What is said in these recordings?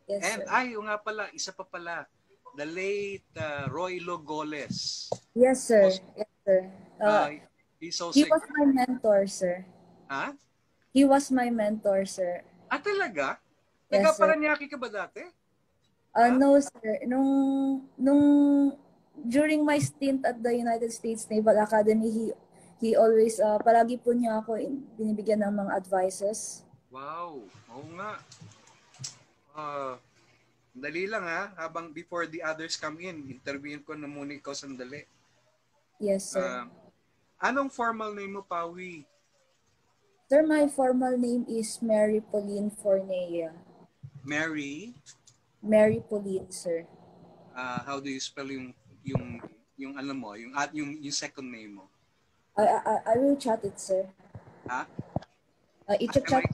Yes, And sir. yung nga pala, isa pa pala, the late Roy Logoles. Yes, sir. Yes, sir. He's He also a was great. my mentor, sir. Ha? He was my mentor, sir. Talaga? Yes, sir. Taga-Paranaque ka ba dati? Ha? No, sir. Nung during my stint at the United States Naval Academy, he always palagi po niya ako binibigyan ng mga advices. Wow. Oo nga. Dali lang habang before the others come in, interviewin ko na muna ikaw sandali. Yes, sir. Anong formal name mo, Pawi? Sir, my formal name is Mary Pauline Fornea. Mary? Mary Pauline, sir. How do you spell yung ano mo, yung second name mo? I will chat it, sir. Ha? I-chat.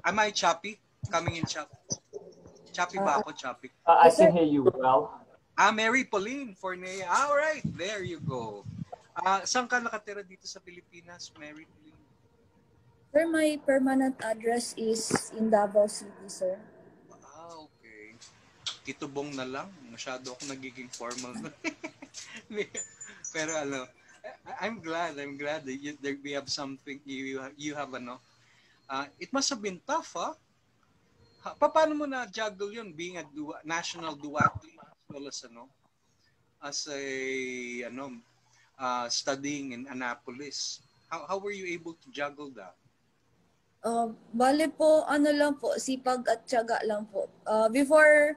Am I choppy? Coming in choppy? Choppy ba ako? Choppy? I can hear you well. Mary Pauline Fornea. All right, there you go. Saan ka nakatira dito sa Pilipinas, Mary Pauline? Sir, my permanent address is in Davao City, sir. Okay. Tito Bong na lang. Masyado ako nagiging formal na. Pero I'm glad that we have something, you have it must have been tough, Paano mo na juggle yun, being a national duathlete as well as studying in Annapolis? How were you able to juggle that? Bale po, lang po, sipag at tiyaga lang po. Before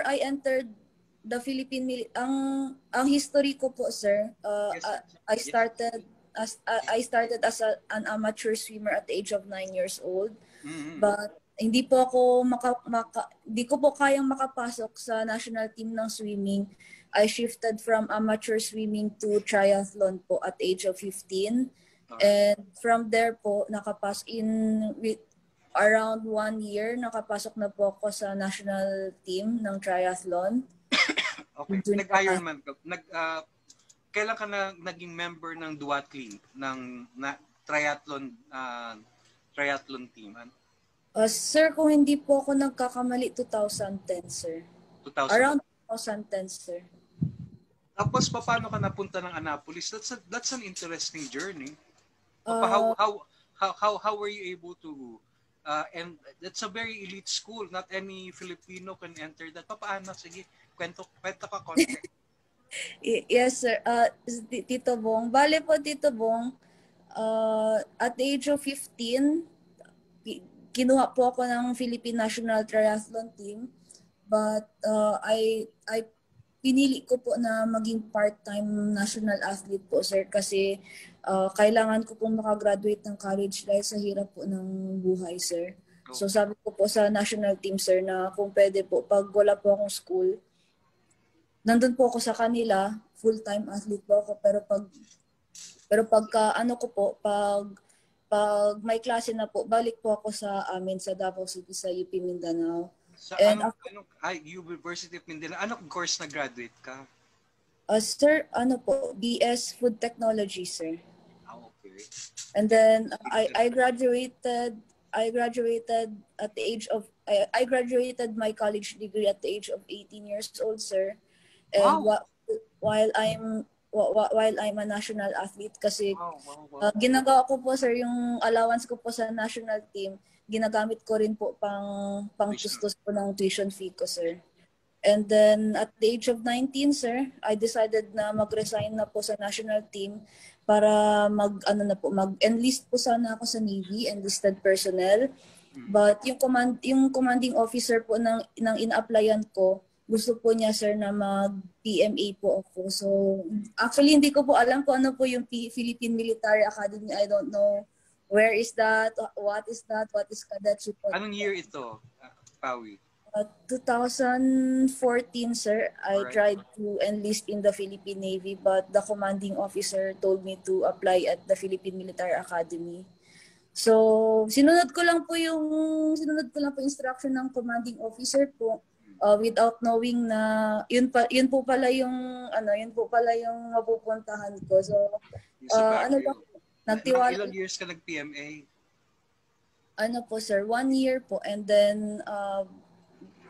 I entered the Philippine ang history ko po, sir. I started as an amateur swimmer at the age of 9 years old. Mm-hmm. But hindi po ako hindi ko po kayang makapasok sa national team ng swimming. I shifted from amateur swimming to triathlon po at age of 15. And from there po, with around 1 year, nakapasok na po ako sa national team ng triathlon. Okay. Nag-Ironman ka. Kailan ka naging member ng duathlete, ng triathlon team? Sir, kung hindi po ako nagkakamali, 2010, sir. 2000? Around 2010, sir. Tapos, paano ka napunta ng Annapolis? That's an interesting journey. How were you able to, and that's a very elite school. Not any Filipino can enter that. Paano? Sige, kwento ka konti. Yes, sir. Tito Bong. Bale po, Tito Bong, at the age of 15, kinuha po ako ng Philippine National Triathlon Team, but I pinili ko po na maging part-time national athlete po, sir, kasi kailangan ko pong makagraduate ng college dahil sa hirap po ng buhay, sir. So sabi ko po sa national team, sir, na kung pwede po, pag wala po akong school, nandun po ako sa kanila, full-time athlete po ako, pero pagka pag may klase na po, balik po ako sa amin sa Davao City sa UP Mindanao. Sa University of Mindanao, anong course na graduate ka? Sir, BS Food Technology, sir. Okay. And then I graduated at the age of I graduated my college degree at the age of 18 years old, sir. And while I'm a national athlete kasi ginagawa ko po, sir, yung allowance ko po sa national team, ginagamit ko rin po pang tustos po ng tuition fee ko, sir. And then at the age of 19, sir, I decided na mag-resign na po sa national team para mag-enlist po sana ako sa Navy, enlisted personnel. But yung commanding officer po ng in-applyan ko, gusto po niya, sir, na mag-PMA po ako. So, actually, hindi ko po alam kung ano po yung Philippine Military Academy. I don't know where is that, what is cadetship. Anong year ito, Pawi? 2014, sir. I tried to enlist in the Philippine Navy, but the commanding officer told me to apply at the Philippine Military Academy. So, sinunod ko lang po yung instruction ng commanding officer po. Without knowing na yun po pala yung mapupuntahan ko. So nagtiwala. Ilang years ka nag-PMA? Po, sir, 1 year po, and then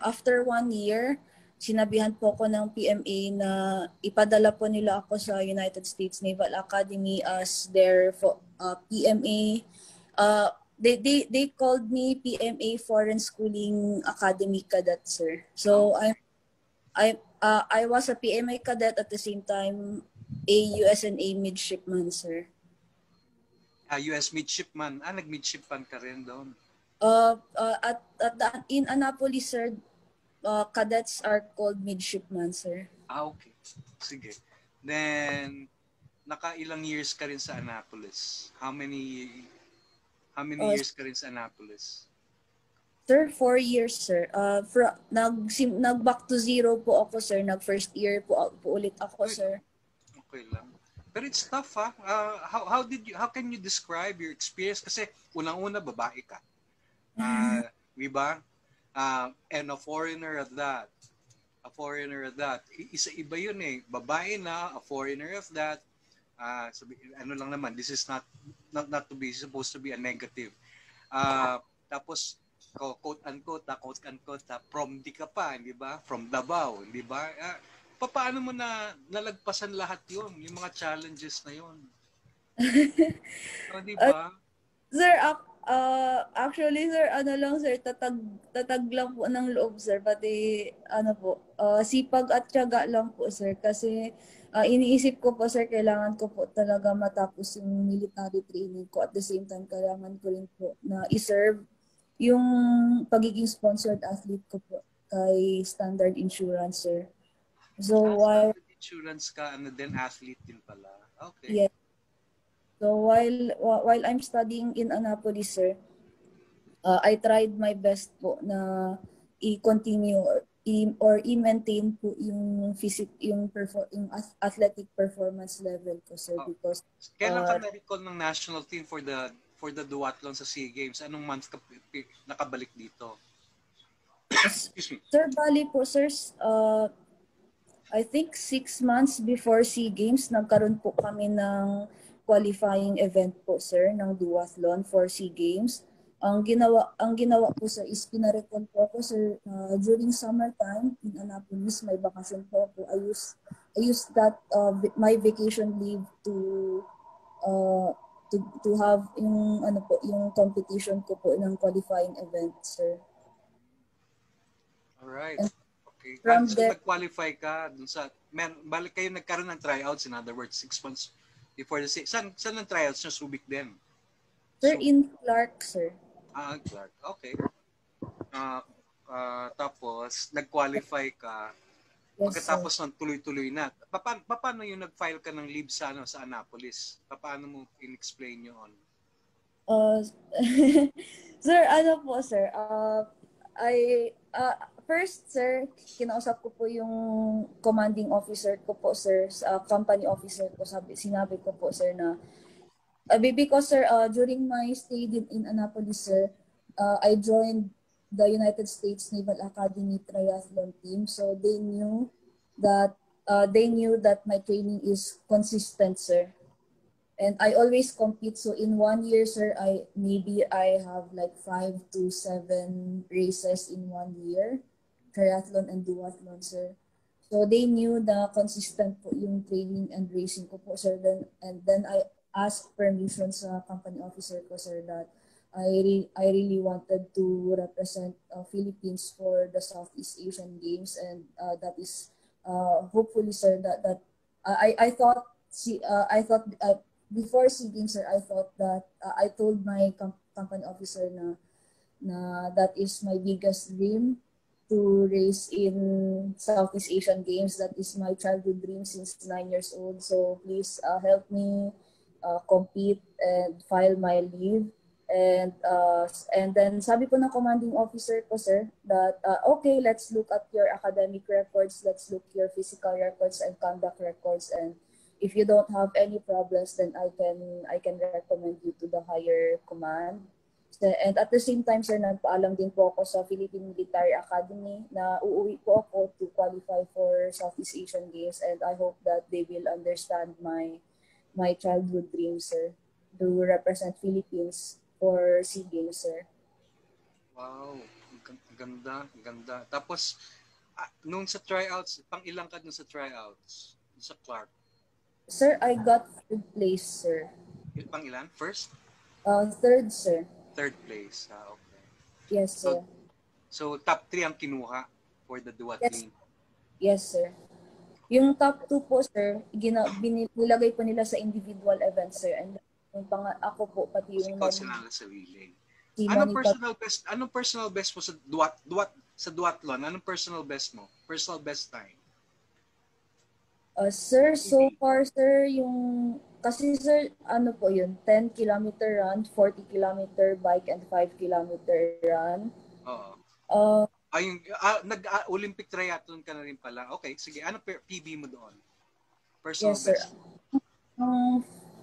after 1 year, sinabihan po ko ng PMA na ipadala po nila ako sa United States Naval Academy as their PMA. They called me PMA Foreign Schooling Academy Cadet, sir. So I was a PMA cadet at the same time a USNA midshipman, sir. US midshipman. Nag-midshipman ka rin doon. In Annapolis, sir, cadets are called midshipmen, sir. Okay. Sige. Then, nakailang years ka rin sa Annapolis? How many years ka rin sa Annapolis? Sir, 4 years, sir. Nag back to zero po ako, sir. Nag first year po ulit ako, sir. Okay lang. Pero it's tough, ha? How can you describe your experience? Kasi unang-una, babae ka. Di ba? And a foreigner at that. Iba yun eh. Babae na, a foreigner of that. Ano lang naman, this is not to be supposed to be a negative. Tapos, quote unquote, from di ka pa, di ba? From Davao, di ba? Paano mo na nalagpasan lahat yun? Yung mga challenges na yun? Di ba? Sir, actually, sir, sir, tatag lang po ng loob, sir. Pati, sipag at tiyaga lang po, sir. Kasi, iniisip ko po, sir, kailangan ko po talaga matapos yung military training ko. At the same time, kailangan ko rin po na iserve yung pagiging sponsored athlete ko po kay Standard Insurance, sir. So, Standard Insurance ka, then athlete din pala. Okay. Yeah. So, while I'm studying in Annapolis, sir, I tried my best po na i-continue or i-maintain po yung athletic performance level ko, sir, because kailan ka na-recall ng national team for the duathlon sa SEA Games? Anong month ka nakabalik dito? Sir, bali po, sir, I think 6 months before SEA Games, nagkaroon po kami ng qualifying event po, sir, ng duathlon for SEA Games. Ang ginawa po, sir, is pinarecall po ako, sir, during summertime in Annapolis, may bakasyon po ako. I used that my vacation leave to have yung yung competition ko po ng qualifying event, sir. Alright. Okay. From So nag-qualify ka dun sa balik kayo nagkaroon ng tryouts, in other words, 6 months before the saan ang tryouts nyo? Subic din? Sir, in Clark, sir. Clark. Okay. Tapos nag-qualify ka. Yes, pagkatapos ng tuloy-tuloy na. Paano yung nag-file ka ng leave sa Annapolis? Paano mo in-explain yun? Sir, po, sir? First, sir, kinausap ko po yung commanding officer ko po, sir, company officer ko. Sinabi ko po, sir, na because, sir, during my stay in Annapolis, sir, I joined the United States Naval Academy triathlon team. So they knew that my training is consistent, sir. And I always compete. So in 1 year, sir, I have like 5 to 7 races in 1 year, triathlon and duathlon, sir. So they knew na consistent po yung training and racing ko po, sir. Then I asked permission sa company officer ko, sir, that I really wanted to represent Philippines for the Southeast Asian Games, and that is hopefully, sir, that I thought before SEA Games, sir, I thought that I told my company officer na that is my biggest dream, to race in Southeast Asian Games. That is my childhood dream since 9 years old. So please help me compete and file my leave. And then sabi po ng commanding officer ko, sir, that okay, let's look at your academic records, let's look your physical records and conduct records, and if you don't have any problems, then I can recommend you to the higher command. And at the same time, sir, nagpaalam din po ako sa Philippine Military Academy na uuwi po ako to qualify for Southeast Asian Games, and I hope that they will understand my childhood dream, sir, to represent Philippines for SEA Games, sir. Wow. Ganda, ganda. Tapos, nung sa tryouts, pang ilang ka dun sa tryouts? Sa Clark? Sir, I got third place, sir. Pang ilan? First? Third, sir. Third place. Okay. Yes, sir. So top 3 ang kinuha for the duathlon? Yes, sir. Yung top 2 po, sir, nilagay po nila sa individual events, sir. And yung ako po, pati yung ikaw sinala sa relay. si Anong personal best mo sa duathlon? Anong personal best mo? Personal best time? Sir, so far, sir, kasi sir, ano po yun, 10 kilometer run, 40 kilometer bike, and 5 kilometer run. Oo. Nag-Olympic triathlon ka na rin pala. Okay, sige. Ano PB mo doon? Personal yes, sir. best?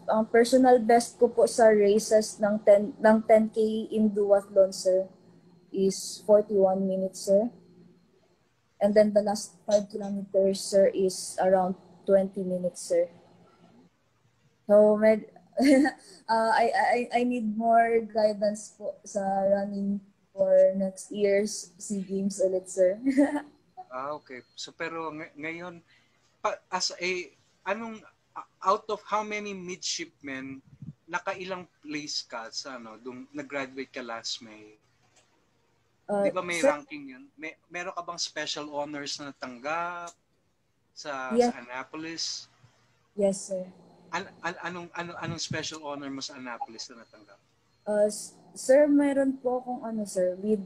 Ang personal best ko po sa races ng 10K in duathlon, sir, is 41 minutes, sir. And then the last 5 kilometers, sir, is around 20 minutes, sir. So, I need more guidance po sa running for next year's SEA Games ulit, sir. Okay. So, pero ngayon, out of how many midshipmen, nakailang place ka sa nag-graduate ka last May? Di ba may ranking yun? Meron ka bang special honors na natanggap sa Annapolis? Yes, sir. Anong special honor mo sa Annapolis na natanggap? Sir, mayroon po akong sir, with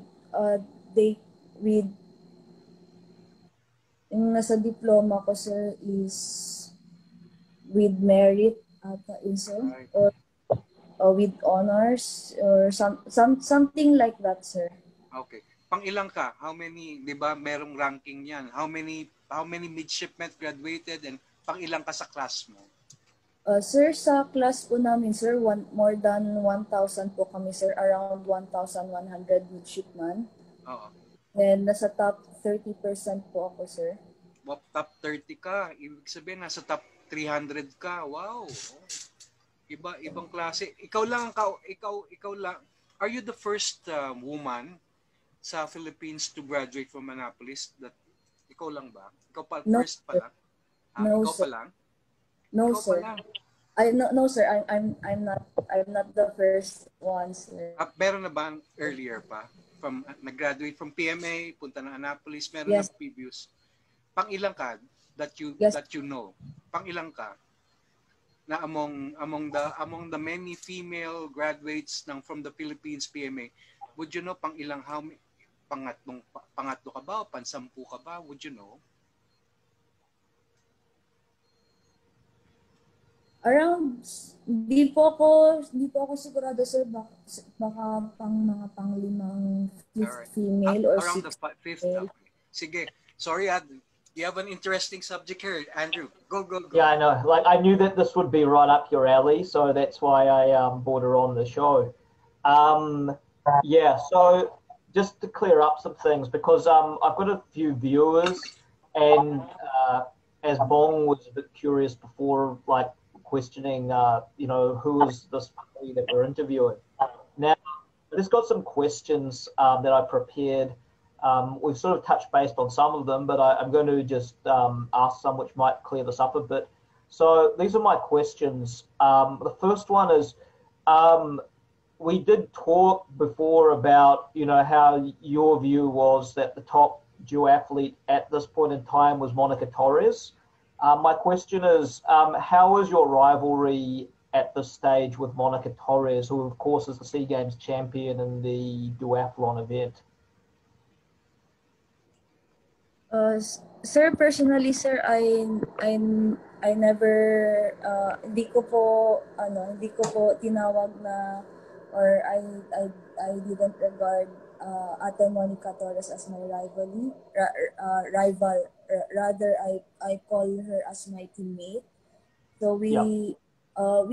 yung nasa diploma ko, sir, is with merit ata yun, sir. Right. Or with honors or something like that, sir. Okay. Pang ilang ka? How many, 'di ba, merong ranking 'yan? How many midshipmen graduated and pang ilang ka sa class mo? Sir, sa class po namin, sir, more than 1,000 po kami, sir. Around 1,100 midshipmen. Oo. And nasa top 30% po ako, sir. Top 30 ka. Ibig sabihin, nasa top 300 ka. Wow. Ibang klase. Ikaw lang. Are you the first woman sa Philippines to graduate from Annapolis? Ikaw lang ba? Ikaw pa, no, first pa lang? No, ikaw sir. pa lang? No, ikaw sir. No, sir. I'm not the first one, sir. Meron na ba earlier pa? Nag-graduate from PMA, punta ng Annapolis, meron yes. na previous. Pang ilang ka that you know? Pang ilang ka? Na among the many female graduates from the Philippines PMA, would you know pang ilang, pangatlo ka ba o pansampu ka ba? Would you know? Around, di po ako sigurado, sir, baka mga panglimang fifth female or around sixth the fifth. Okay. Sige. Sorry, you have an interesting subject here, Andrew. Go. Yeah, I know. Like, I knew that this would be right up your alley, so that's why I brought her on the show. Yeah, so just to clear up some things, because I've got a few viewers, and as Bong was a bit curious before, like questioning, who is this party that we're interviewing. Now, I just got some questions that I prepared. We've sort of touched based on some of them, but I'm going to just ask some which might clear this up a bit. So these are my questions. The first one is, we did talk before about, how your view was that the top duathlete at this point in time was Monica Torres. My question is, how is your rivalry at this stage with Monica Torres, who of course is the SEA Games champion in the duathlon event? Sir, personally, sir, I never hindi ko po tinawag na, or I didn't regard Ate Monica Torres as my rival. Rather, I call her as my teammate. So we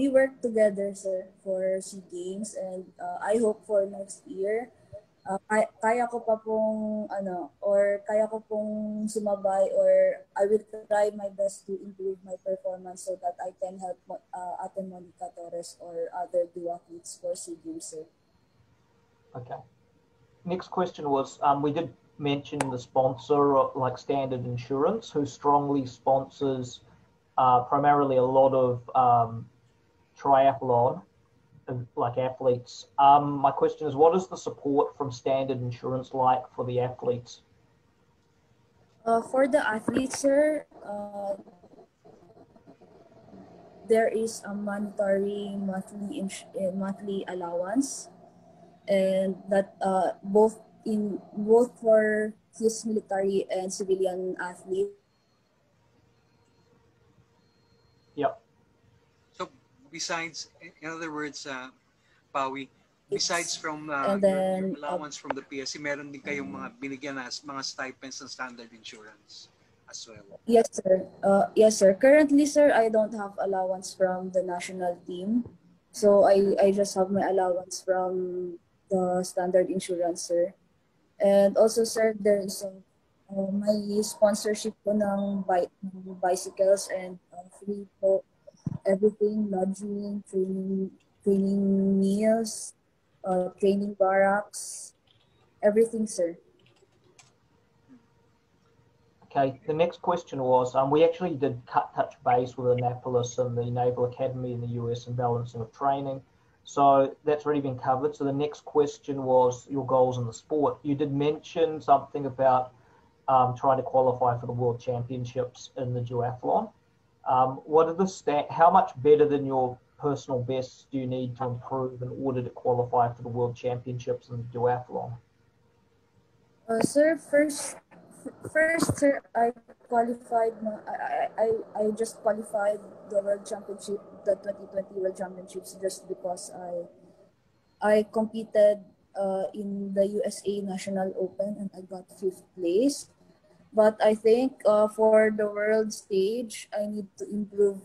work together, sir, for SEA Games, and I hope for next year kaya ko sumabay, or I will try my best to improve my performance so that I can help Ate Monica Torres or other duathletes for SEA Games, sir. Okay. next question was, we did mention the sponsor, like Standard Insurance, who strongly sponsors primarily a lot of triathlon, like athletes. My question is, what is the support from Standard Insurance like for the athletes? For the athletes, sir, there is a mandatory monthly allowance, and that both for his military and civilian athletes. Yep. So besides, in other words, Pawi, besides from And your then allowance from the PSC, meron din kayong mga binigyan as mga stipends ng Standard Insurance as well. yes, sir. Yes, sir. Currently, sir, I don't have allowance from the national team, so I just have my allowance from the Standard Insurance, sir. And also, sir, there is my sponsorship po ng bicycles and free po everything, lodging, training meals, training barracks, everything, sir. Okay, the next question was, we actually did touch base with Annapolis and the Naval Academy in the US and balancing of training. So that's already been covered. So the next question was your goals in the sport. You did mention something about trying to qualify for the World Championships in the duathlon. What are how much better than your personal best do you need to improve in order to qualify for the World Championships in the duathlon? Sir, first, sir, I qualified. I just qualified the World Championship, the 2020 World Championships, just because I competed in the USA National Open and I got 5th place. But I think for the world stage, I need to improve.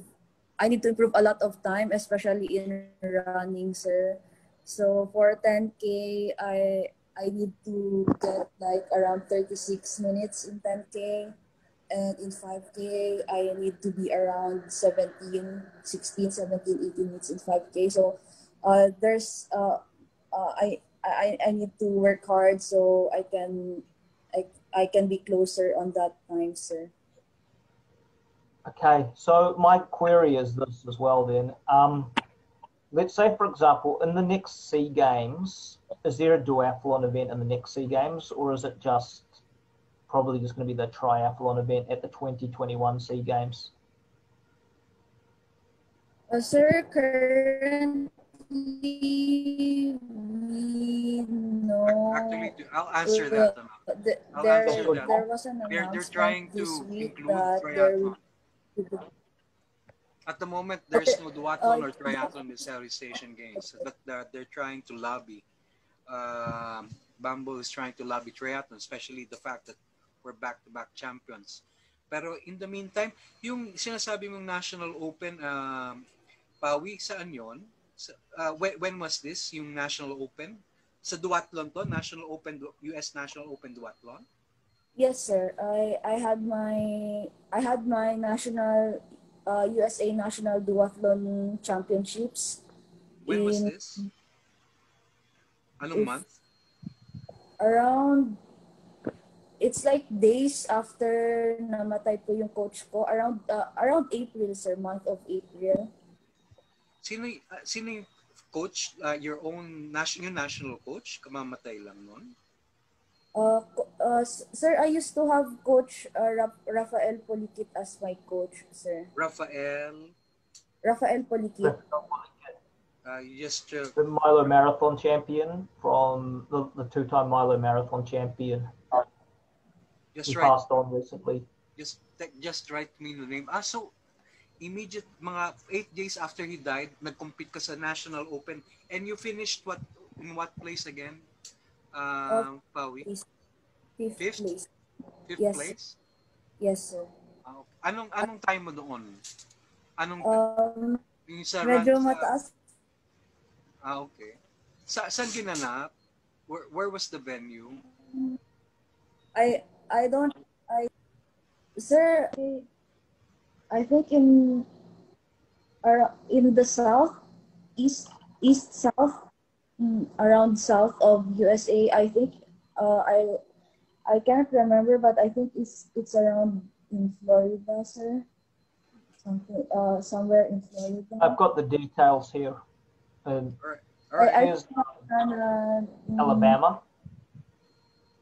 I need to improve a lot of time, especially in running, sir. So for 10K, I need to get like around 36 minutes in 10K. And in 5K, I need to be around 16, 17, 18 minutes in 5K. So there's I need to work hard so I can be closer on that time, sir. Okay, so my query is this as well then. Let's say, for example, in the next SEA Games, is there a duathlon event in the next SEA Games, or is it probably just going to be the triathlon event at the 2021 SEA Games? Sir, currently we know. Actually, I'll answer that. There was an announcement they're trying this to week include that triathlon. At the moment, there's no duathlon or triathlon in the Southeast Asian Games, but they're trying to lobby. Bamboo is trying to lobby triathlon, especially the fact that we're back-to-back champions. Pero in the meantime, yung sinasabi mong National Open, Pawi, saan yun? When was this, yung National Open? Sa duathlon to? National Open, US National Open duathlon? Yes, sir. I had my national USA National Duathlon Championships. When was this? Anong month? Around, it's like days after namatay po yung coach ko. Around April, sir. Month of April. Sino yung coach? Your own national coach? Kamamatay lang nun? Sir, I used to have Coach Rafael Polikit as my coach, sir. Rafael Polikit. The Milo Marathon champion from the two-time Milo Marathon champion. He passed on recently. Just write me the name. So immediate mga 8 days after he died, nag-compete ka sa National Open, and you finished in what place again? Pawi? Fifth place. Fifth place? Yes, sir. Anong time mo doon? Medyo mataas. Okay. Saan ginanap? Where was the venue? Sir, I think in the south, east south, around south of USA. I think I can't remember, but I think it's around in Florida, sir. Something somewhere in Florida. I've got the details here. All right. All right. Here's Alabama.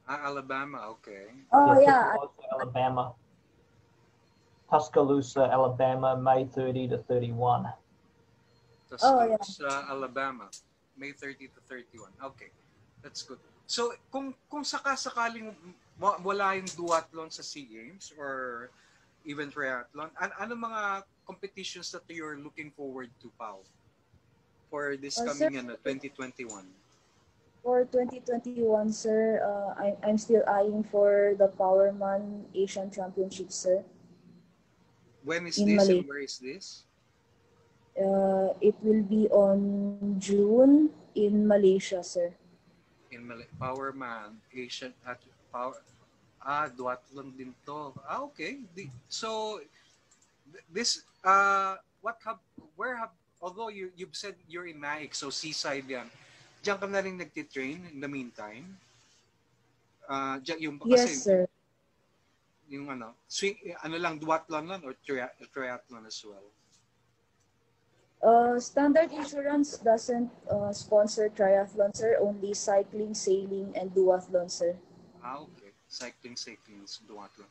Alabama, okay. Oh yeah. Alabama. Tuscaloosa, Alabama, May 30 to 31. Tuscaloosa, Alabama, May 30 to 31. Okay, that's good. So, kung sakaling wala yung duathlon sa SEA Games or even triathlon, ano mga competitions that you're looking forward to, Pao, for this coming 2021? For 2021, sir, I'm still eyeing for the Powerman Asian Championship, sir. When is this and where is this? It will be on June in Malaysia, sir. In Powerman Asian at Power. Duathlon din to. Okay. So this although you've said you're in Naik, so seaside yan. Diyan ka na rin nagtitrain in the meantime? Yes, sir. Yung duathlon lang or triathlon as well? Standard Insurance doesn't sponsor triathlon, sir. Only cycling, sailing, and duathlon, sir. Okay. Cycling, duathlon.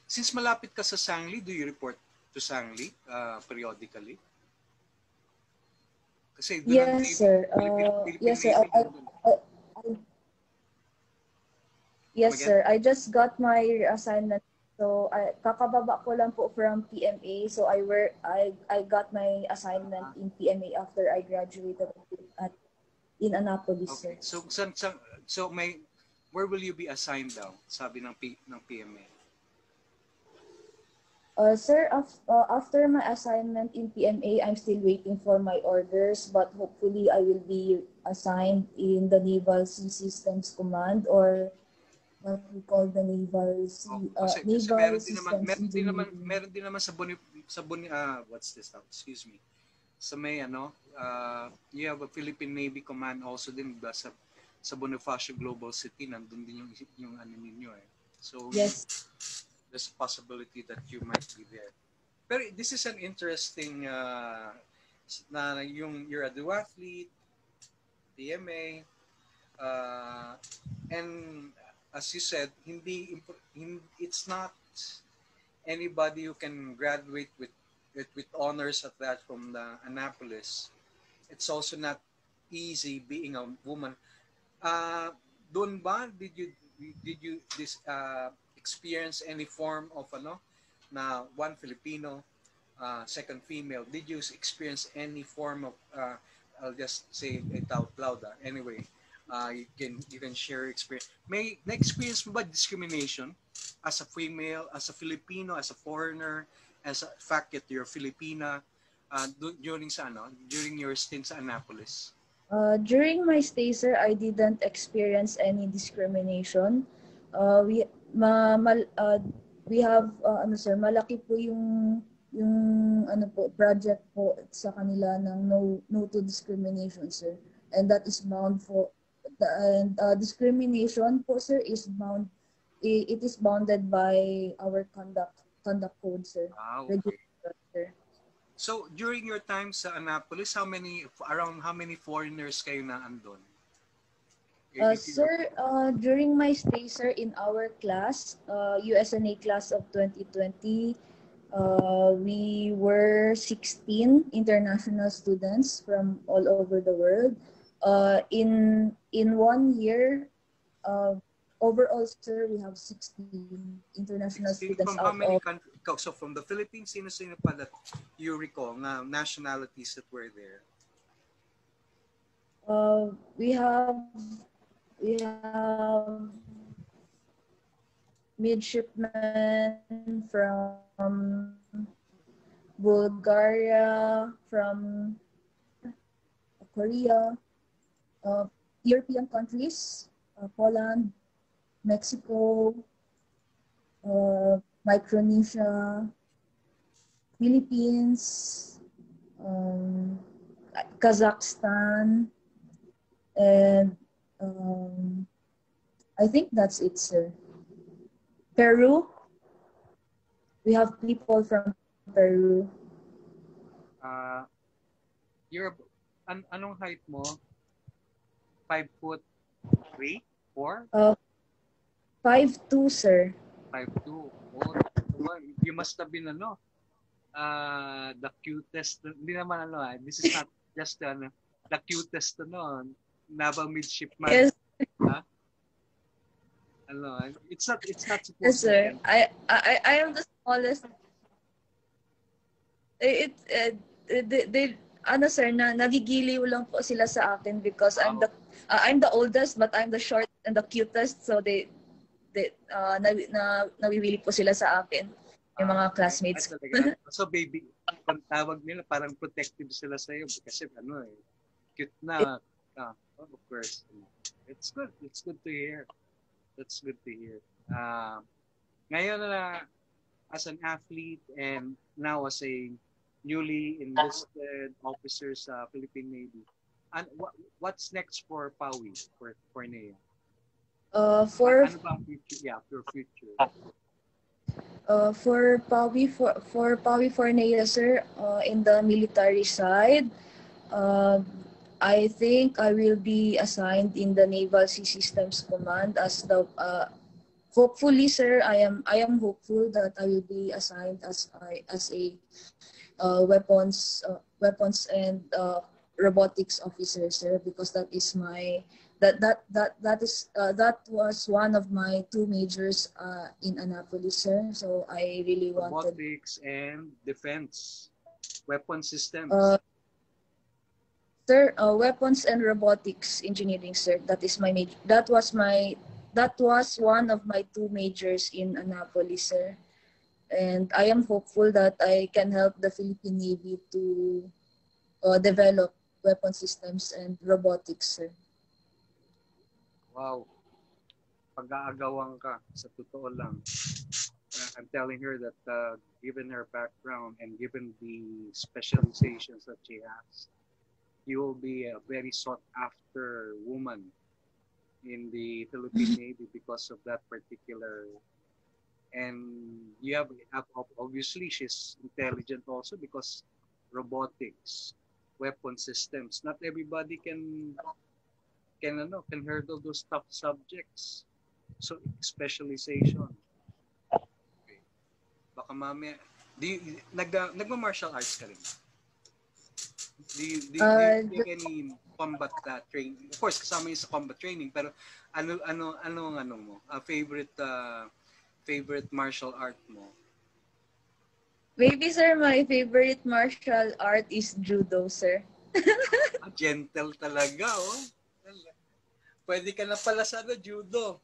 Since malapit ka sa Sangli, do you report to Sangli periodically? Kasi yes, sir. Yes, sir. Yes, sir. I just got my assignment. So kakababa ko lang po from PMA. So I got my assignment in PMA after I graduated in Annapolis. Okay. Sir. So where will you be assigned daw? Sabi ng PMA. Sir, after my assignment in PMA, I'm still waiting for my orders, but hopefully I will be assigned in the Naval Sea Systems Command, or what we call the Naval Sea Naval meron din naman sa what's this now? Excuse me. Sa may you have a Philippine Navy Command also din sa Bonifacio Global City, nandun din yung ninyo eh. So yes. There's a possibility that you might be there. But this is an interesting you're a duathlete, PMA, and as you said, it's not anybody who can graduate with honors at that from the Annapolis. It's also not easy being a woman. Doon ba did you experience any form of na one Filipino, second female? Did you experience any form of I'll just say it out loud. Anyway, you can share experience. Na-experience mo ba discrimination as a female, as a Filipino, as a foreigner, as a fact that you're Filipina during your stint sa Annapolis? During my stay, sir, I didn't experience any discrimination. We have sir, malaki po yung project po sa kanila ng no to discrimination, sir, and that is bound for discrimination po, sir, is it is bounded by our conduct code, sir. Okay. Sir. So during your time sa Annapolis, how many foreigners kayo na andon? Sir, during my stay, sir, in our class, USNA class of 2020, we were 16 international students from all over the world. In 1 year, overall, sir, we have 16 international students. From how many countries? So from the Philippines, sino pa that you recall na nationalities that were there? We have midshipmen from Bulgaria, from Korea, European countries, Poland, Mexico, Micronesia, Philippines, Kazakhstan, and I think that's it, sir. Peru. We have people from Peru. You're, anong height mo? 5'3", 4"? 5'2", sir. 5'2". Oh, well, you must have been the cutest. Hindi naman this is not just the cutest naval midshipman. Yes. Huh? It's not supposed Yes, sir. to be. I am the smallest. They sir, nagigiliw lang po sila sa akin because I'm the oldest, but I'm the short and the cutest, so they nawiwili po sila sa akin, yung mga classmates. So baby, ang tawag nila parang protective sila sa iyo kasi cute na. Of course. It's good to hear. That's good to hear. Ngayon as an athlete and now as a newly enlisted officer sa Philippine Navy, and what's next for PAWI, for Nea? For ano ba ang future? Yeah, your future. For PAWI for Nea, sir, in the military side, I think I will be assigned in the Naval Sea Systems Command as the hopefully, sir, I am hopeful that I will be assigned as a weapons and robotics officer, sir, because that is my that was one of my 2 majors in Annapolis, sir. So I really wanted robotics and defense weapon systems. Sir, weapons and robotics engineering, sir. That is my major. That was one of my 2 majors in Annapolis, sir. And I am hopeful that I can help the Philippine Navy to develop weapon systems and robotics, sir. Wow. Pag-aagawan ka, sa totoo lang. I'm telling her that given her background and given the specializations that she has, you will be a very sought after woman in the Philippine Navy because of that particular. And you have obviously she's intelligent also because robotics, weapon systems. Not everybody can handle those tough subjects. So specialization. Okay. Baka mamaya, nagma-martial arts ka rin? Do you take any combat training? Of course, kasama yun sa combat training, pero ano mo? Favorite martial art mo? Maybe, sir, my favorite martial art is judo, sir. Gentle talaga, oh. Pwede ka na pala sa judo.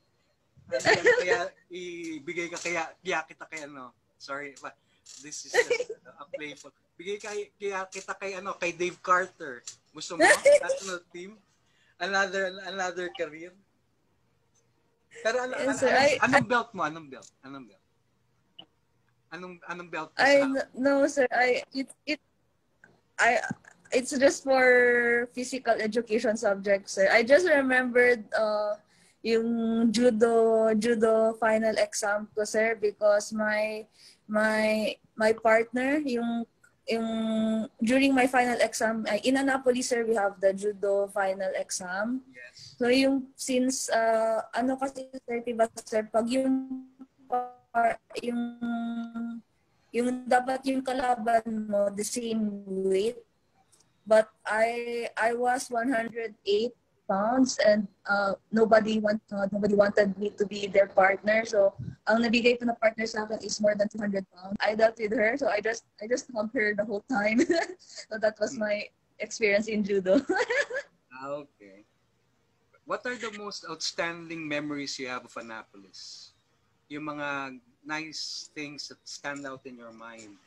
Kaya ibigay ka kaya kita kay Sorry, but this is just a playful. Bigay kaya kita kay Dave Carter. Gusto mo? National team? Another career? Pero anong belt mo? Anong belt? Anong belt mo? No, sir. It's just for physical education subjects, sir. I just remembered yung judo final exam ko, sir, because my partner yung during my final exam in Annapolis, sir, we have the judo final exam. Yes. So since kasi, sir, diba, sir, pag yung dapat yung kalaban mo the same weight, but I was 108 pounds and nobody wanted me to be their partner. So ang nabigay ko na partner sa akin is more than 200 pounds. I dealt with her, so I just hugged her the whole time. So that was my experience in judo. Okay. What are the most outstanding memories you have of Annapolis? Yung mga nice things that stand out in your mind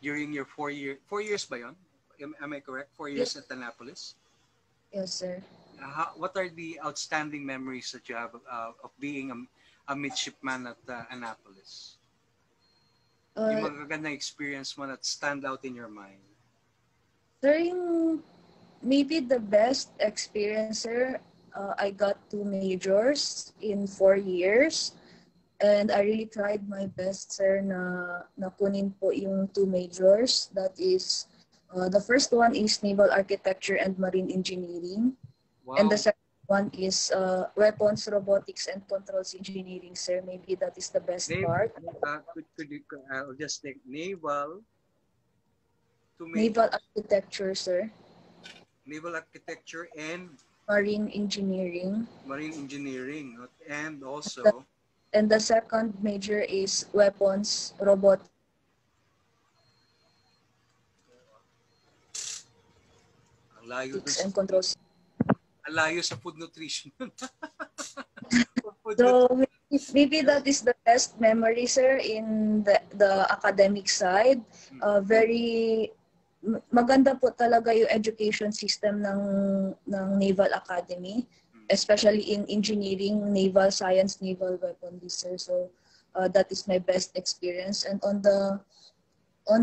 during your 4 years ba yun? Am I correct? 4 years at Annapolis? Yes, sir. What are the outstanding memories that you have of being a midshipman at Annapolis? Yung magagandang experience mo that stand out in your mind? Sir, maybe the best experience, sir, I got 2 majors in 4 years. And I really tried my best, sir, na kunin po yung 2 majors. That is, the first one is Naval Architecture and Marine Engineering. Wow. And the second one is Weapons, Robotics, and Controls Engineering, sir. Maybe that is the best part. I'll just take Naval. Naval Architecture, sir. Naval Architecture and Marine Engineering. Marine Engineering. And also... And the second major is Weapons, Robotics, and Controls. Ang layo sa food nutrition. So maybe that is the best memory, sir, in the academic side. Very maganda po talaga yung education system ng Naval Academy, especially in engineering, naval science, naval weaponry, sir. So that is my best experience. And on the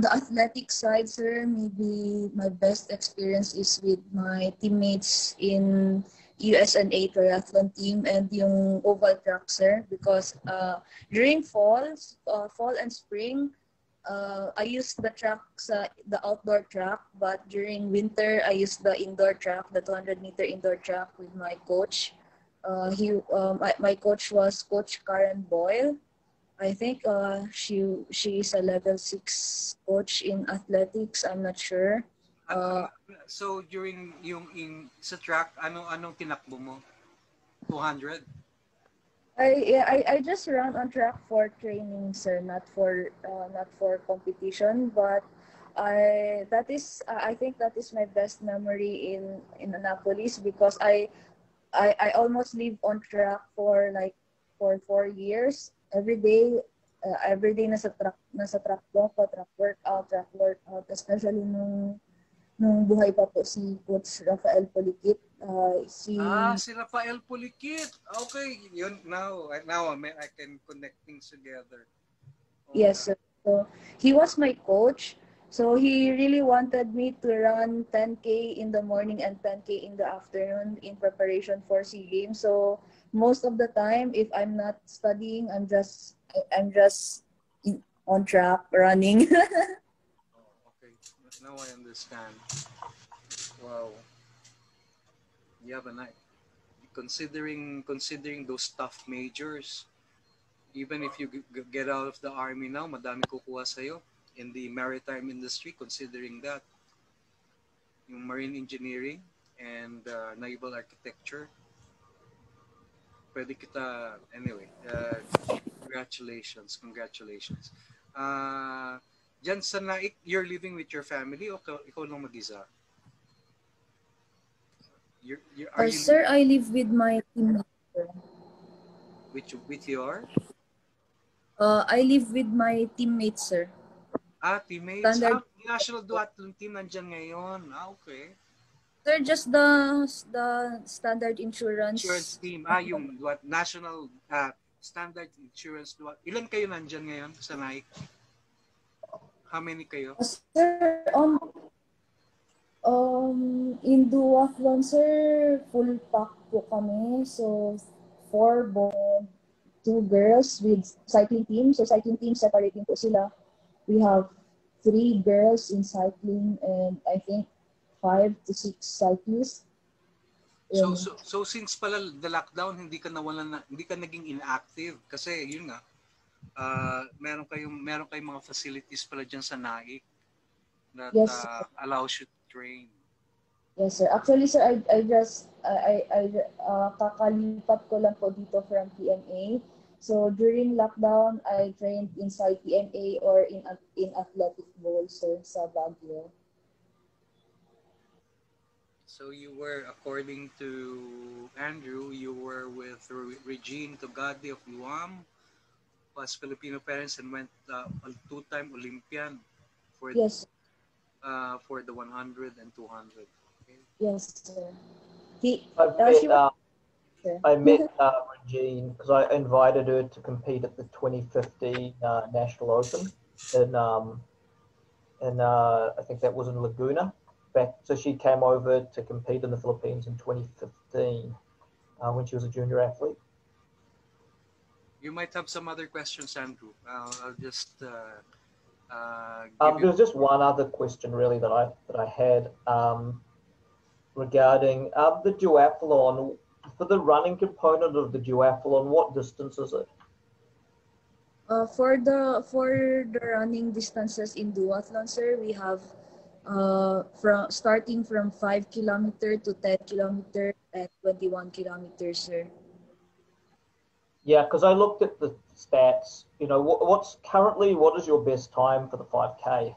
athletic side, sir, maybe my best experience is with my teammates in USNA triathlon team and yung oval track, sir, because during fall and spring, I used the track, the outdoor track, but during winter, I used the indoor track, the 200-meter indoor track with my coach. My coach was Coach Karen Boyle. I think she is a level 6 coach in athletics. I'm not sure. So during sa track, anong tinakbo mo? 200? I just run on track for training, sir, not for competition. But I think that is my best memory in Annapolis, because I almost live on track for 4 years. Every day nasa track ko, track workout, especially nung buhay pa po si Coach Rafael Polikit. Si Rafael Polikit. Okay, yun now I can connect things together. Yes, sir. So he was my coach. So he really wanted me to run 10K in the morning and 10K in the afternoon in preparation for SEA Games. So most of the time, if I'm not studying, I'm just on track running. Okay, now I understand. Wow. You have a night. Considering those tough majors, even if you get out of the army now, madami kukuha sa'yo in the maritime industry, considering that. Yung marine engineering and naval architecture. Pwede kita, anyway, congratulations. Diyan sa Naik, you're living with your family o ikaw lang mag-isa? Sir, I live with my teammates. With your? I live with my teammates, sir. Teammates. National Duathlon team nandyan ngayon. Okay. Sir, just the standard insurance team. Yung national standard insurance. Ilan kayo nandyan ngayon sa Nike? How many kayo? Sir, in duathlon, sir, full pack po kami. So 4 boys, 2 girls with cycling team. So cycling team, separating po sila. We have 3 girls in cycling and I think 5 to 6 cyclists. So since pala the lockdown, hindi ka naging inactive kasi yun nga, meron kayong mga facilities pala diyan sa Naik that allows you to train. Yes, sir. Actually, sir, I just kakalipat ko lang po dito from PMA. So during lockdown, I trained inside PMA or in athletic bowl, sir, sa Baguio. So you were, according to Andrew, you were with Regine Togadi of Luam, was Filipino parents, and went a 2-time Olympian for for the 100 and 200. Okay. Yes, sir. I met Regine because I invited her to compete at the 2015 National Open in I think that was in Laguna. So she came over to compete in the Philippines in 2015. when she was a junior athlete. You might have some other questions, Andrew. I'll just There's just one other question really that I had regarding the duathlon. For the running component of the duathlon, what distance is it? For the running distances in duathlon, sir, we have from starting from 5 kilometer to 10 kilometer and 21 kilometers, sir. Yeah, because I looked at the stats. You know, what is your best time for the 5K?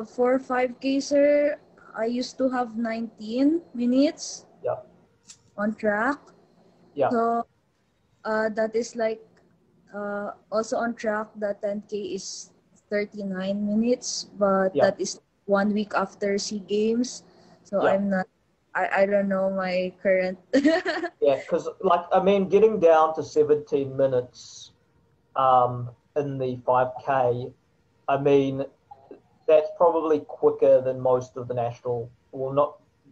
For 5K, sir, I used to have 19 minutes. Yeah. On track. Yeah. So that is like also on track. The 10K is 39 minutes, but yeah. that is 1 week after SEA Games. So yeah. I'm not. I don't know my current. Yeah, because getting down to 17 minutes in the 5K, I mean, that's probably quicker than most of the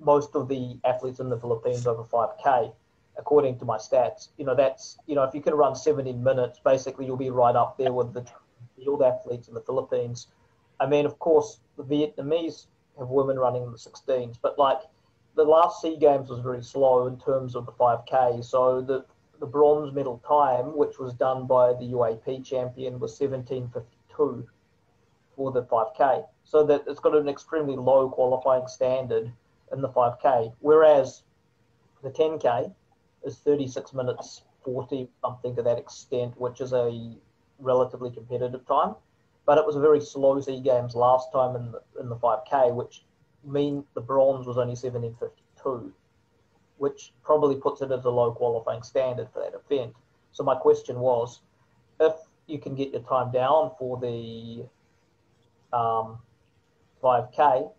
most of the athletes in the Philippines over 5K, according to my stats. You know, that's, if you can run 17 minutes, basically you'll be right up there with the field athletes in the Philippines. I mean, of course, the Vietnamese have women running in the 16s, but the last SEA Games was very slow in terms of the 5K. So the bronze medal time, which was done by the UAP champion, was 17:52 for the 5K. So that it's got an extremely low qualifying standard in the 5K, whereas the 10K is 36 minutes 40, something to that extent, which is a relatively competitive time. But it was a very slow SEA Games last time in the 5K, which mean the bronze was only 17:52, which probably puts it at a low qualifying standard for that event. So my question was, if you can get your time down for the 5K,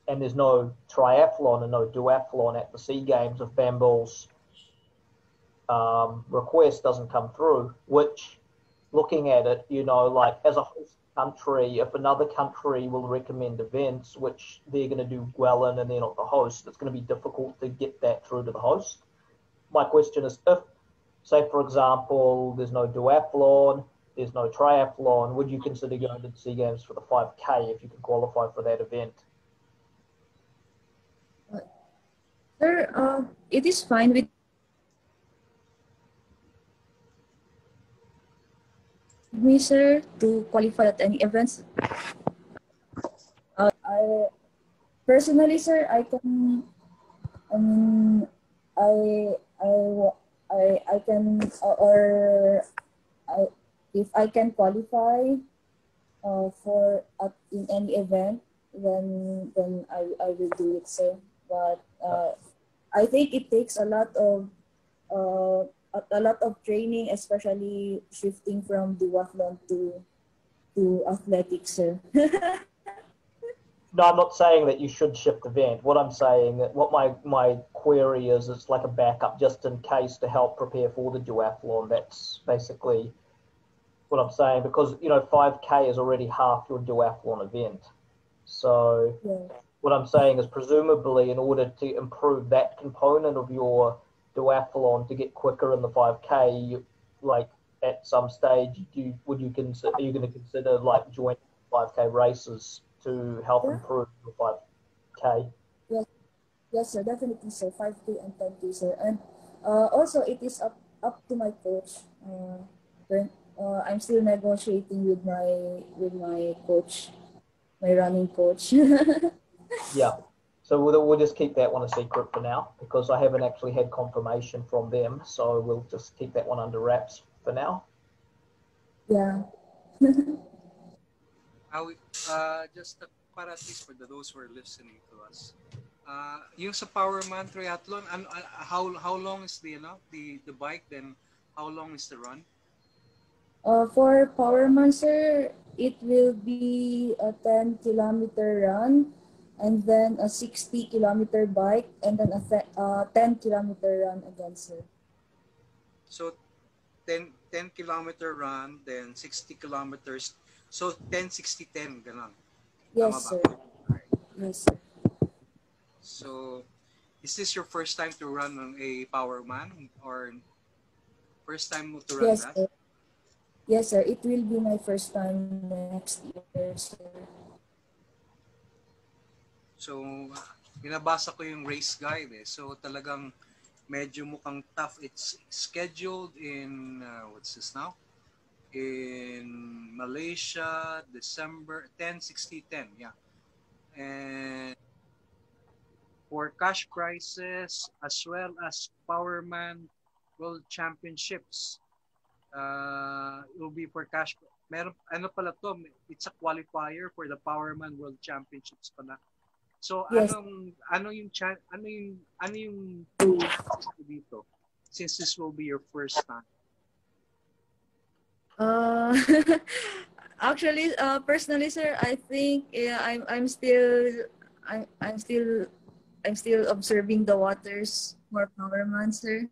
and there's no triathlon and no duathlon at the SEA Games if Bambol's request doesn't come through, which, looking at it, as a host country, if another country will recommend events which they're going to do well in and they're not the host, it's going to be difficult to get that through to the host. My question is, if, say, for example, there's no duathlon, there's no triathlon, would you consider going to the SEA Games for the 5K if you can qualify for that event? Sir, it is fine with me, sir, to qualify at any events. I personally, sir, I can. I mean, I can if I can qualify for in any event, then I will do it, sir. But I think it takes a lot of training, especially shifting from duathlon to athletics, sir. No, I'm not saying that you should shift event. What I'm saying, what my query is, it's like a backup just in case to help prepare for the duathlon. That's basically what I'm saying, because 5K is already half your duathlon event. So yeah. What I'm saying is, presumably, in order to improve that component of your duathlon to get quicker in the 5K, at some stage, are you going to consider joining 5K races to help improve your 5K? Yes, sir, definitely, sir. 5K and 10K, sir, and also it is up to my coach. I'm still negotiating with my coach, my running coach. Yeah. So we'll just keep that one a secret for now, because I haven't actually had confirmation from them. So we'll just keep that one under wraps for now. Yeah. Just para at least for those who are listening to us, yung sa Powerman Triathlon, how long is the bike, then how long is the run? For Powerman, sir, it will be a 10-kilometer run, and then a 60-kilometer bike, and then a 10-kilometer run again, sir. So 10-kilometer run, then 60 kilometers. So 10, 60, 10, ganon. Yes, sir. Right. Yes, sir. So Is this your first time to run on a Powerman or first time mo to run Yes, that? sir. Yes, sir. It will be my first time next year, sir. So, binabasa ko yung race guide eh. So, talagang medyo mukhang tough. It's scheduled in, what's this now? In Malaysia, December 10, 60, 10. Yeah. And for cash prizes as well as Powerman World Championships, it will be for cash. Meron, ano pala to? It's a qualifier for the Powerman World Championships pala. So Yes. ano yung dito since this will be your first time? Actually, personally, sir, I think I'm still observing the waters for Powerman, sir.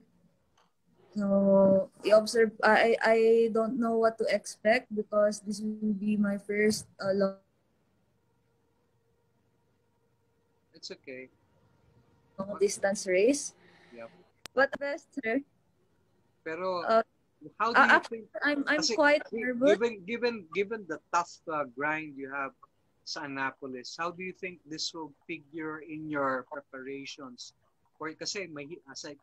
So I don't know what to expect because this will be my first It's okay. long distance race. Yep. But best, sir. Pero how do you think? I'm Kasi, quite nervous. Given the tough grind you have sa Annapolis, how do you think this will figure in your preparations? Or kasi as I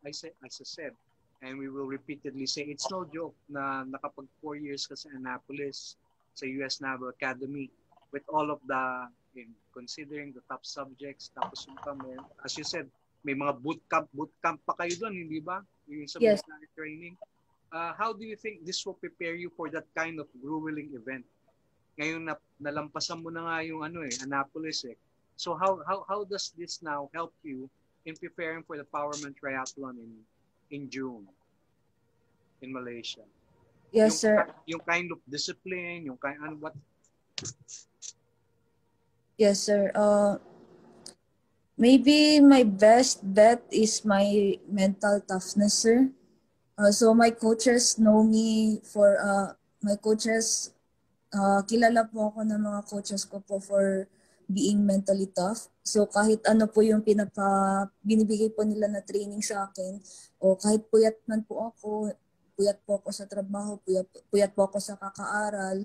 said, and we will repeatedly say, it's no joke na nakapag 4 years ka sa Annapolis sa US Naval Academy with all of the considering the top subjects, tapos yung as you said, may mga bootcamp pa kayo doon, hindi ba? Yung sa Yes. military training. How do you think this will prepare you for that kind of grueling event? Ngayon nalampasan mo na nga yung Annapolis eh. So how does this now help you in preparing for the Powerman Triathlon in June in Malaysia? Yes, sir. Yung kind of discipline, yung kind what? Yes, sir. Maybe my best bet is my mental toughness, sir. So my coaches know me for kilala po ako ng mga coaches ko po for being mentally tough. So kahit ano po yung binibigay po nila na training sa akin, o kahit puyat man po ako sa trabaho, puyat po ako sa kakaaral,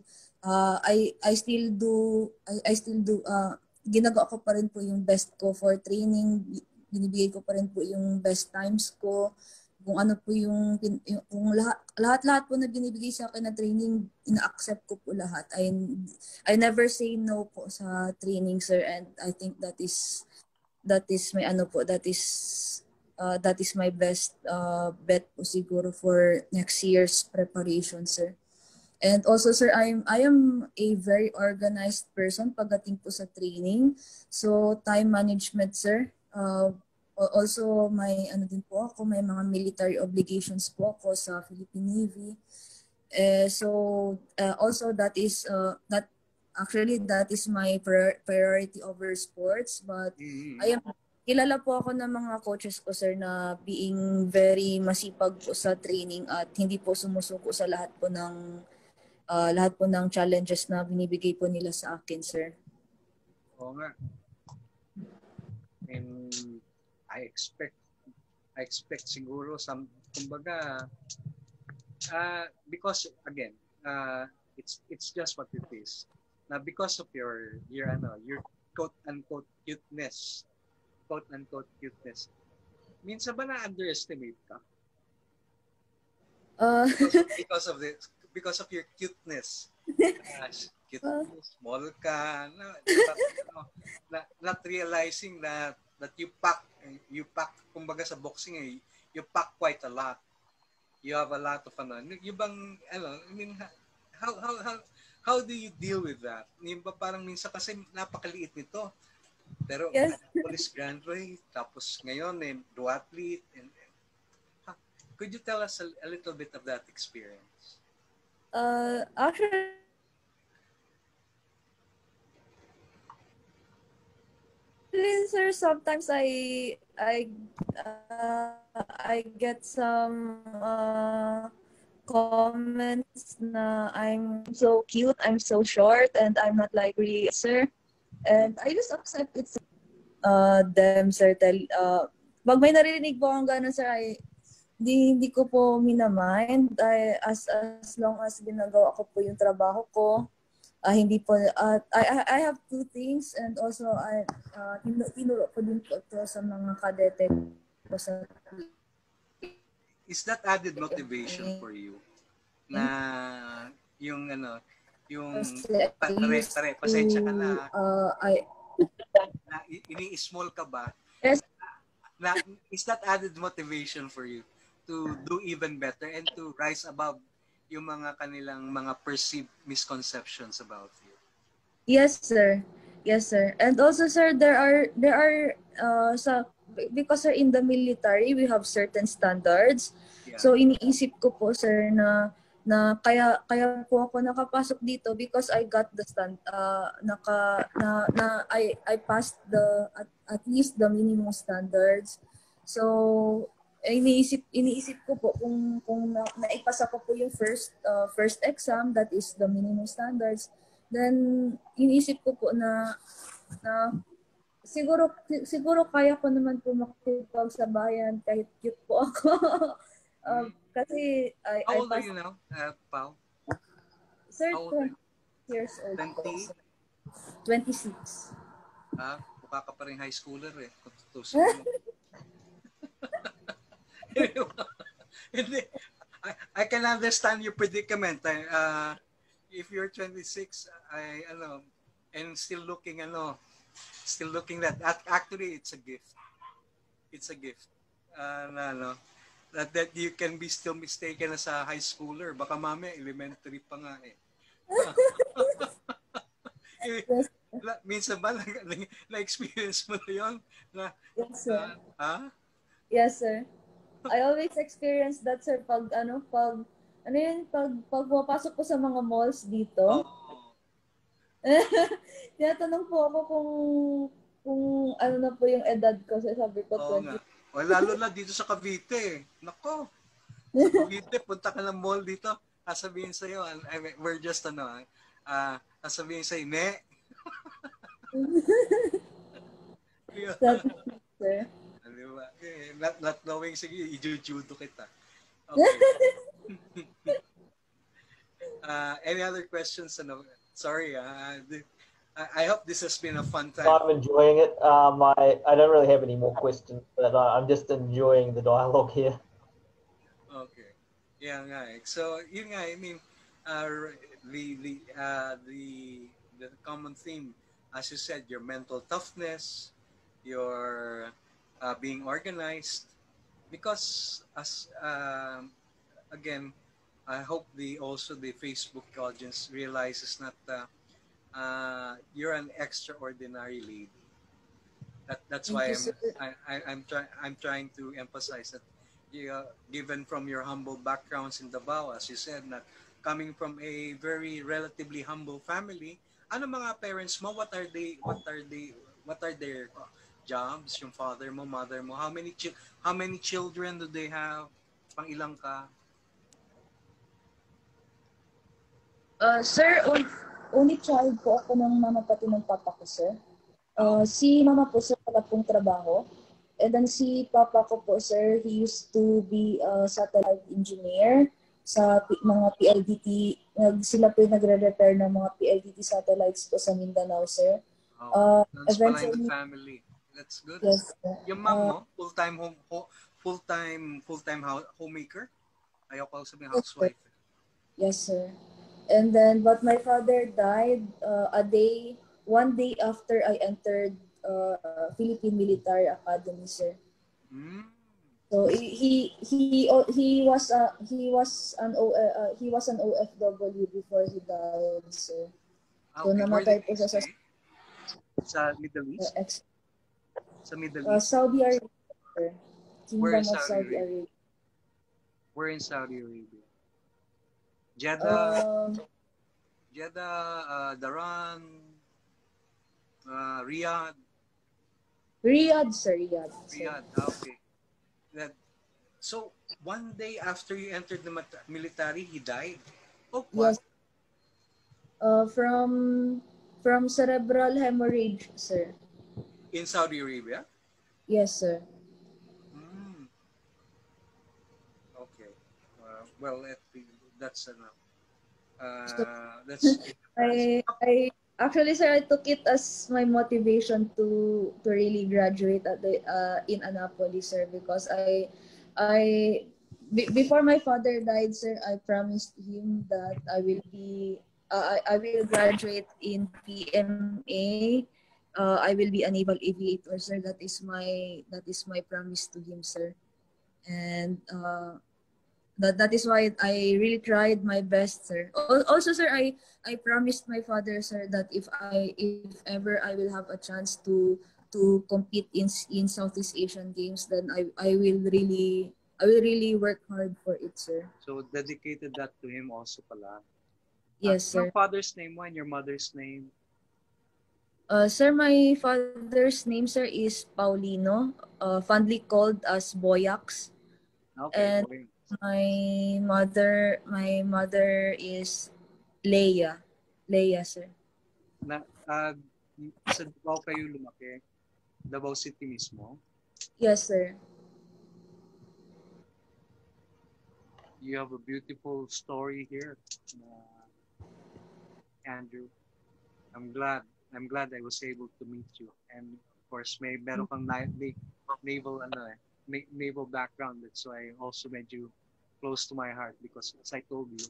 I still do ginagawa ko pa rin po yung best ko for training, binibigay ko pa rin po yung best times ko, kung ano po yung lahat po na binibigay sa akin na training, ina-accept ko po lahat. I never say no po sa training, sir, and I think that is my best bet po siguro for next year's preparation, sir. And also, sir, I am a very organized person pagdating po sa training. So time management, sir. Also may din po ako, may mga military obligations po ako sa Philippine Navy. Also that is my priority over sports, but kilala po ako ng mga coaches ko, sir, na being very masipag po sa training at hindi po sumusuko sa lahat po ng challenges na binibigay po nila sa akin, sir. Oo nga. And I expect siguro kumbaga because again it's just what it is. Now because of your quote unquote cuteness. Minsan ba na-underestimate ka? Because of your cuteness. Cuteness, small ka, not realizing that you pack kumbaga sa boxing you pack quite a lot. You have a lot of yung bang I mean how do you deal with that? Yung ba parang minsan kasi napakaliit nito. Pero yes. Police Grand Prix, tapos ngayon duathlete and could you tell us a little bit of that experience? Actually, sir, sometimes I get some comments na I'm so cute, I'm so short, and I'm not like really, sir. And I just accept it. Them, sir, Pag may naririnig po akong gano'n, sir, ay hindi ko po minamind. As long as ginagawa ko po yung trabaho ko, hindi po, I have two things, and also tinuro ko din po ito sa mga kadete ko sa Is that added motivation for you? Na yung pasensya ka na, na ini-small ka ba? Yes. Na, is that added motivation for you to do even better and to rise above yung mga kanilang mga perceived misconceptions about you? Yes, sir. Yes, sir. And also, sir, there are because sir, in the military, we have certain standards. Yeah. So iniisip ko po, sir, na kaya po ako nakapasok dito because I got the I passed the at least the minimum standards. So iniisip ko po kung naipasa ko po yung first exam, that is the minimum standards, then iniisip ko po na siguro kaya ko naman po makipagsabayan kahit cute po ako. Kasi How old are you now, Pao? Sir, 20 years old. 20? 26. Mukha ka pa rin high schooler eh. Kung tutusin mo. I can understand your predicament. If you're 26, and still looking that actually it's a gift. It's a gift. That you can be still mistaken as a high schooler. Baka mamaya elementary pa nga eh. Minsan ba na-experience mo na yun? Yes, sir. Yes, sir. I always experience that, sir, pag pumapasok ko sa mga malls dito. Tinatanong po ako kung ano na po yung edad ko. So sabi ko, 20. Lalo na dito sa Cavite. Nako. Sa Cavite, punta ka ng mall dito. Sasabihin sa'yo, we're just sasabihin sa'yo, ne. Sir. Diba? Not knowing, sige, i-judo kita. Okay. Any other questions? Sorry, I hope this has been a fun time. I'm enjoying it. I don't really have any more questions, but I'm just enjoying the dialogue here. Okay. Yeah, nga. So, yun nga, I mean, the common theme, as you said, your mental toughness, your being organized, because again, I hope the Facebook audience realizes that you're an extraordinary lady. That's why I'm trying to emphasize that given from your humble backgrounds in Davao, as you said, that coming from a very relatively humble family, ano mga parents mo? What are their jobs? Yung father mo, mother mo? How many children do they have? Pang ilang ka? Sir, only child po ako ng mama pati ng papa ko, sir. Si mama po, sir, wala pong trabaho. And then si papa ko po, sir, he used to be a satellite engineer sa mga PLDT. Sila po yung nagre-repair ng mga PLDT satellites po sa Mindanao, sir. Eventually, the family. That's good. Yes, sir. Yung mom mo, full-time homemaker? Ayaw ko sabihin housewife. Yes, sir. And then, but my father died one day after I entered Philippine Military Academy, sir. So he was an OFW before he died, sir. So namatay po siya sa Middle East. Sa Middle East. Saudi Arabia, sir. Kingdom of Saudi Arabia. We're in Saudi Arabia. Jeddah, Daran, Riyadh. Riyadh, sir. Riyadh, okay. So, one day after you entered the military, he died? Oh, what? Yes. From cerebral hemorrhage, sir. In Saudi Arabia? Yes, sir. Well, that's So that's impressive. I actually, sir, I took it as my motivation to really graduate at the in Annapolis, sir, because before my father died, sir, I promised him that I will graduate in PMA. I will be a naval aviator, sir. That is my promise to him, sir. And that is why I really tried my best, sir. Also, sir, I promised my father, sir, that if ever I will have a chance to compete in Southeast Asian Games, then I will really work hard for it, sir. So dedicated that to him also pala. Yes, Your sir. father's name mo and your mother's name? Sir, my father's name, sir, is Paulino, fondly called as Boyax. Okay, And boy. my mother is Leia. Leia, sir. Na, sa Davao kayo lumaki? Davao City mismo? Yes, sir. You have a beautiful story here, Andrew. I'm glad. I'm glad I was able to meet you. And of course, meron kang naval naval background. That's why I also made you close to my heart because, as I told you,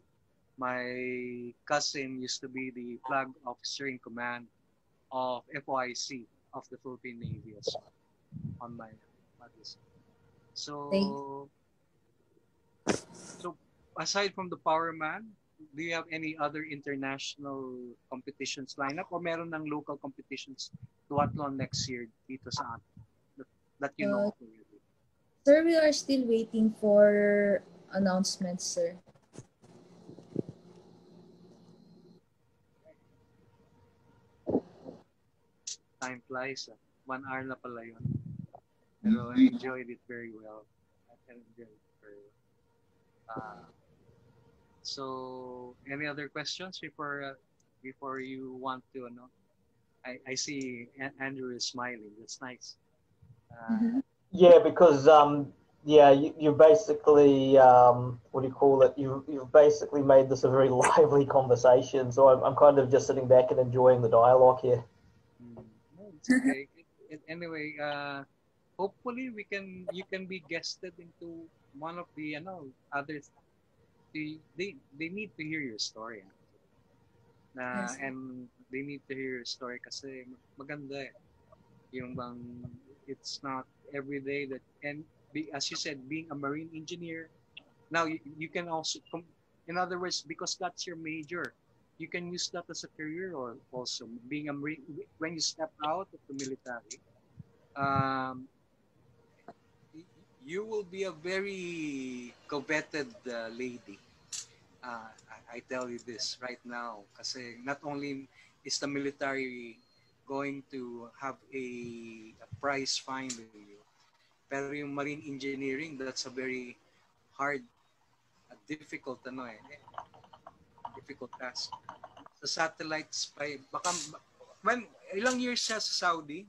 my cousin used to be the flag officer in command of FOIC of the Philippine Navy as well, on my mother's side. Thank So aside from the Power Man, do you have any other international competitions lined up or meron ng local competitions duathlon next year dito sa atin that you know uh, of already? Sir, we are still waiting for announcements, sir. Time flies. 1 hour na pala yun. Pero I enjoyed it very well. I enjoyed it very well. So, any other questions before you want to know? I see Andrew is smiling. That's nice. Yeah, because yeah, you basically what do you call it? You've basically made this a very lively conversation. So I'm kind of just sitting back and enjoying the dialogue here. No, it's okay. Anyway, hopefully you can be guested into one of the others. They need to hear your story. Yes, sir. And they need to hear your story kasi maganda eh. Yung bang it's not every day that and as you said being a marine engineer now you can also in other words because that's your major you can use that as a career or also being a marine when you step out of the military um, you will be a very coveted lady. I tell you this right now kasi not only is the military going to have a prize find with you, pero yung marine engineering, that's a very hard, difficult difficult task. Sa satellites, baka, ilang years siya sa Saudi?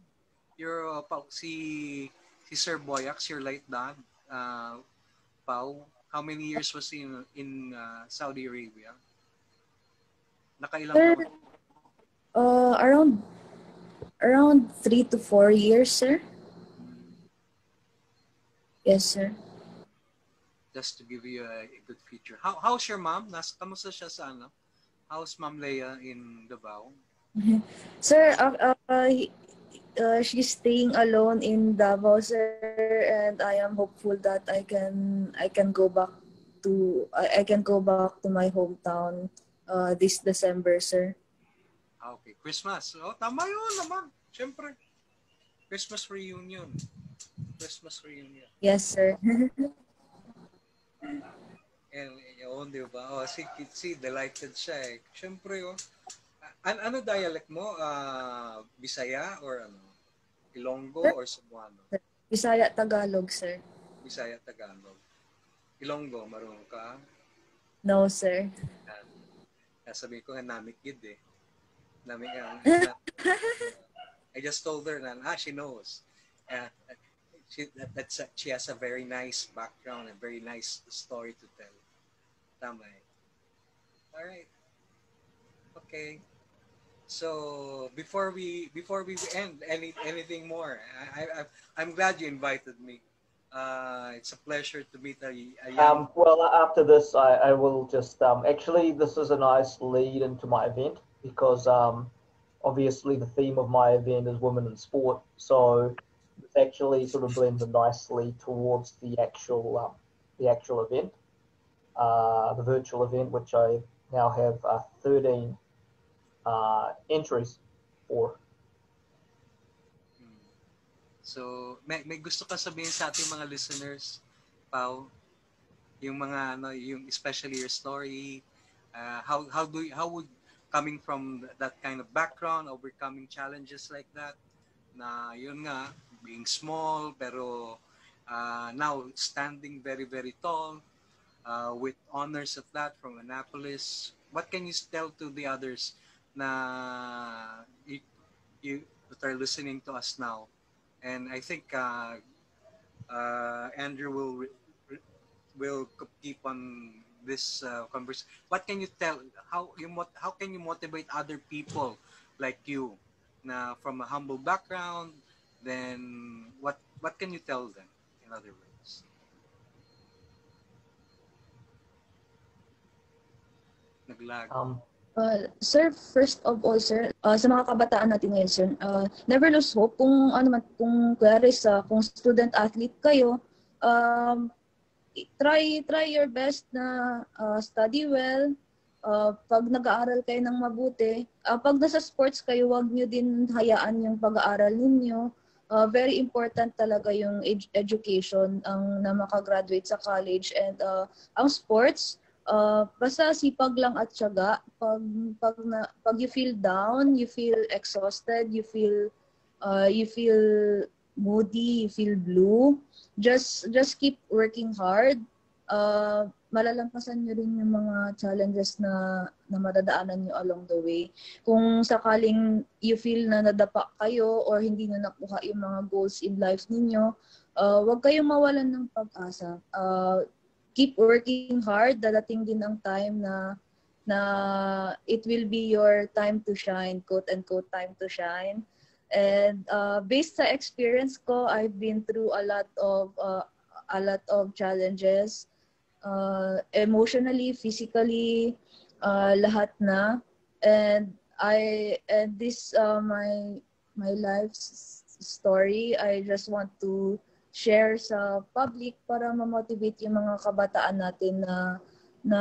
Your, si Sir Boyax, your late dad, Pau, how many years was he in Saudi Arabia? Nakailang Sir, taon? around 3 to 4 years, sir. Yes, sir. Just to give you a good picture. How's your mom? Kamusta siya sa ano? How's Ma'am Leia in Davao? Sir, she's staying alone in Davao, sir, and I am hopeful that I can go back to my hometown this December, sir. Okay, Christmas. Oh, tama yun naman. Siyempre, Christmas reunion. Christmas reunion. Yes, sir. And yun, di ba? Oh, see, delighted siya eh. Siyempre, oh. Ano dialect mo? Bisaya or ano? Ilonggo or Cebuano? Bisaya Tagalog, sir. Bisaya Tagalog. Ilonggo, marunong ka? No, sir. Sabi ko nga namik gid eh. I just told her na she knows. She has a very nice background, a very nice story to tell. Tama eh. Alright. Okay. So before we end anything more, I'm glad you invited me. It's a pleasure to meet a young. Well, after this, I will just actually this is a nice lead into my event because obviously the theme of my event is women in sport, so this actually sort of blends in nicely towards the actual event, the virtual event, which I now have 13 entries for. So may gusto ka sabihin sa ating mga listeners, Pao, yung mga ano, yung especially your story, how would coming from that kind of background, overcoming challenges like that, na yun nga being small pero now standing very very tall with honors at that from Annapolis. What can you tell to the others na you that are listening to us now? And I think Andrew will keep on this conversation. What can you tell? How can you motivate other people like you, na from a humble background? Then what can you tell them? In other words, naglag. Sir, first of all, sir, sa mga kabataan natin ngayon, sir, never lose hope. Kung ano man, kung kung student athlete kayo, try your best na study well. Pag nag-aaral kayo ng mabuti, pag nasa sports kayo, wag niyo din hayaan yung pag-aaral ninyo. Very important talaga yung education ang na makagraduate sa college, and ang sports, basta sipag lang at tiyaga. Pag you feel down, you feel exhausted, you feel moody, you feel blue, just keep working hard. Malalampasan nyo rin yung mga challenges na madadaanan nyo along the way. Kung sakaling you feel na nadapa kayo or hindi nyo nakuha yung mga goals in life ninyo, huwag kayong mawalan ng pag-asa. Keep working hard. Dadating din ang time na it will be your time to shine, quote unquote time to shine. And based sa experience ko, I've been through a lot of challenges, emotionally, physically, lahat na. And this my life's story, I just want to share sa public para ma-motivate yung mga kabataan natin na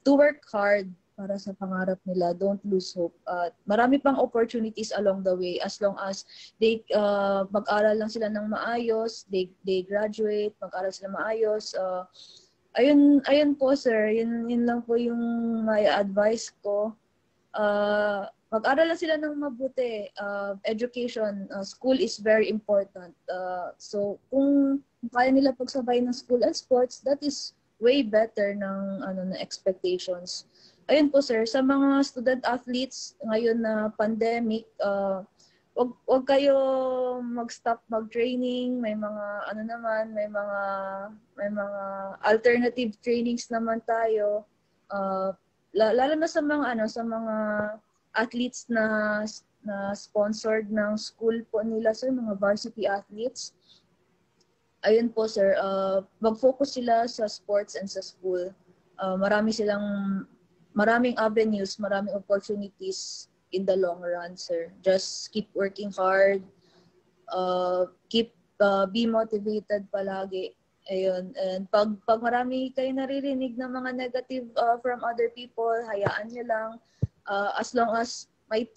to work hard para sa pangarap nila. Don't lose hope. Marami pang opportunities along the way as long as they mag-aral lang sila ng maayos, they graduate, mag-aral sila maayos. Ayun po, sir. Yun lang po yung may advice ko. Mag-aral lang sila ng mabuti. Education, school is very important. So kung kaya nila pagsabay ng school and sports, that is way better ng expectations. Ayun po, sir, sa mga student athletes ngayon na pandemic, wag kayo mag-stop mag-training. May mga may mga alternative trainings naman tayo. Lalo na sa mga athletes na sponsored ng school po nila, sir, mga varsity athletes. Ayun po, sir, mag-focus sila sa sports and sa school. Maraming avenues, maraming opportunities in the long run, sir. Just keep working hard. Be motivated palagi. Ayun. And pag marami kayo naririnig ng mga negative from other people, hayaan nyo lang. As long as may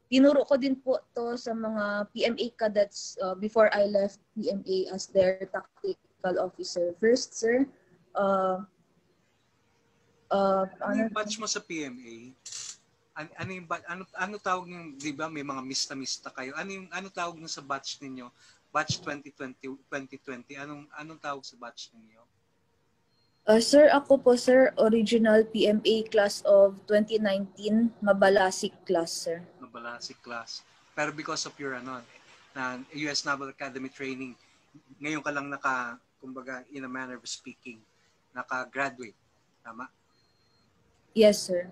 tinuro ko din po to sa mga PMA cadets before I left PMA as their tactical officer. First, sir, ano yung batch mo sa PMA? Ano tawag yung, di ba, may mga mista kayo? Ano tawag nyo sa batch ninyo? Batch 2020. Anong tawag sa batch ninyo? Sir, ako po, sir, original PMA class of 2019, Mabalasik class, sir. Mabalasik class. Pero because of your US Naval Academy training, ngayon ka lang kumbaga, in a manner of speaking, naka-graduate. Tama? Yes, sir.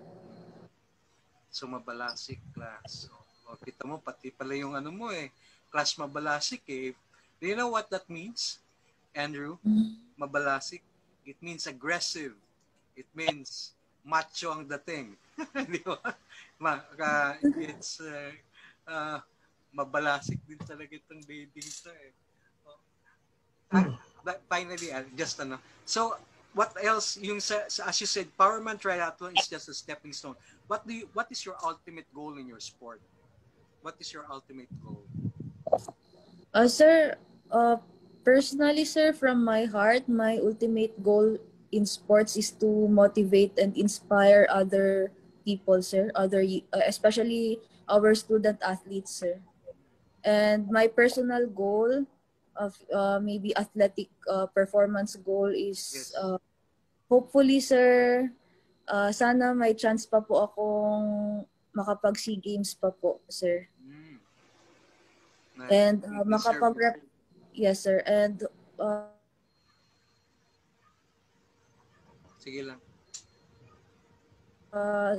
So, mabalasik class. O, kita mo, pati pala yung ano mo class mabalasik Do you know what that means, Andrew? Mabalasik? It means aggressive. It means macho ang dating. Di ba? It's mabalasik din talaga itong baby ito But finally, just so what else? As you said, Powerman Triathlon is just a stepping stone. What is your ultimate goal in your sport? What is your ultimate goal? Sir, personally, sir, from my heart, my ultimate goal in sports is to motivate and inspire other people, sir, especially our student athletes, sir. And my personal goal of maybe athletic performance goal is hopefully, sir, sana may chance pa po akong makapag SEA Games pa po, sir. Nice. And yes, sir. And sige lang.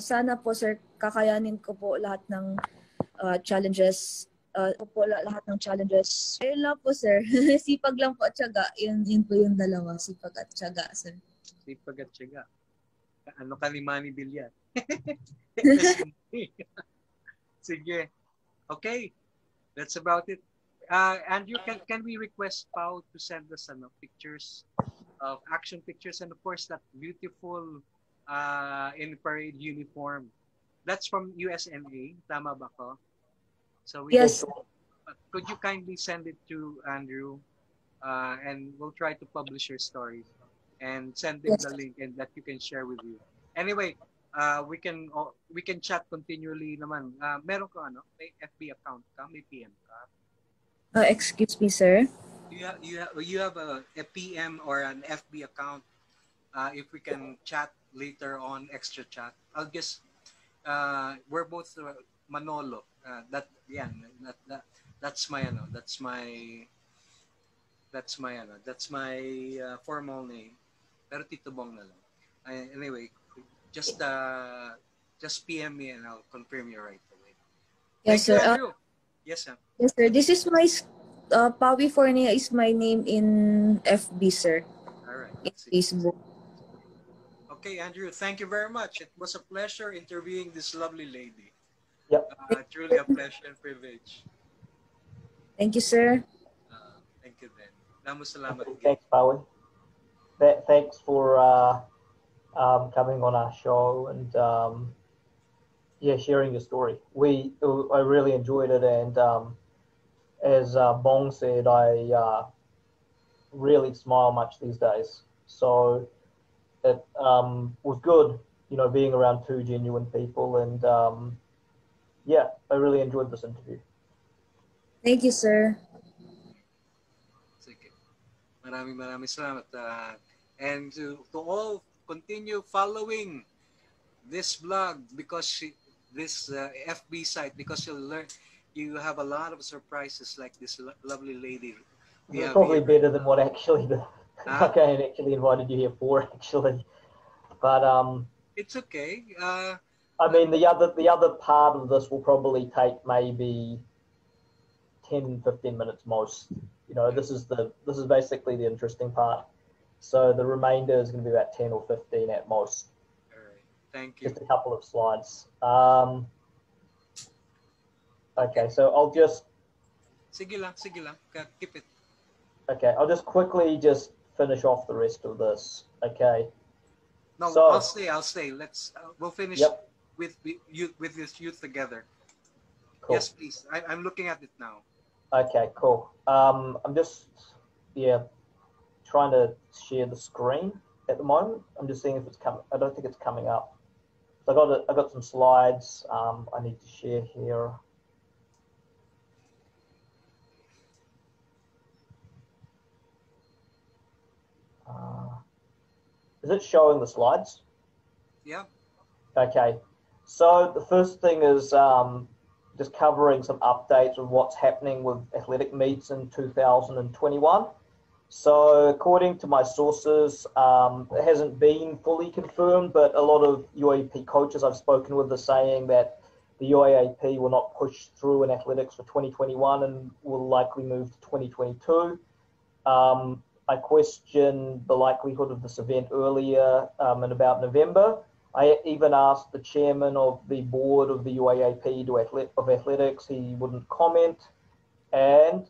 Sana po, sir, kakayanin ko po lahat ng challenges. Lahat ng challenges. Ayun lang po, sir. Sipag lang po at tiyaga. Yun po yung dalawa. Sipag at tiyaga, sir. Sipag at tiyaga. Ano ka ni Manny Villar? Sige. Okay. That's about it. Andrew, can we request Pao to send us pictures of action pictures and of course that beautiful in parade uniform. That's from USNA. Tama ba ko? So yes. Could you kindly send it to Andrew and we'll try to publish your stories and send him the link and that you can share with you. Anyway, we can chat continually naman. Meron ka may FB account ka, may PM ka? Excuse me, sir. You have a PM or an FB account. If we can chat later on, extra chat. I'll just we're both Manolo. That's my formal name. Pero Tito Bong na lang. Anyway, just PM me and I'll confirm you right away. Yes, Thank sir. You, Andrew. Yes, sir. Yes, sir. This is my Pawi Fornia is my name in FB, sir. All right. In Facebook. Okay, Andrew, thank you very much. It was a pleasure interviewing this lovely lady. Yep. Truly a pleasure and privilege. Thank you, sir. Thank you, then. Salamat. Thanks, Pawi. Thanks for coming on our show and sharing your story. I really enjoyed it, and as Bong said, I really smile much these days. So it was good, being around two genuine people, and I really enjoyed this interview. Thank you, sir. Sige. Maraming salamat. And to all, continue following this vlog this FB site, because you have a lot of surprises like this lovely lady. It's probably better than what actually I actually invited you here for, actually. But it's okay. I mean, the other part of this will probably take maybe 10-15 minutes most. This is basically the interesting part. So the remainder is going to be about 10 or 15 at most. All right. Thank you. Just a couple of slides. Okay, so I'll just... Sige lang. Keep it. Okay, I'll just quickly finish off the rest of this. Okay. No, so, I'll stay. We'll finish with this youth together. Cool. Yes, please. I'm looking at it now. Okay, cool. I'm just trying to share the screen at the moment. I'm just seeing if it's coming. I don't think it's coming up. So I got some slides I need to share here. Is it showing the slides? Yeah. Okay. So the first thing is just covering some updates of what's happening with athletic meets in 2021. So according to my sources, it hasn't been fully confirmed, but a lot of UAAP coaches I've spoken with are saying that the UAAP will not push through in athletics for 2021 and will likely move to 2022. I questioned the likelihood of this event earlier in about November. I even asked the chairman of the board of the UAAP of athletics. He wouldn't comment. And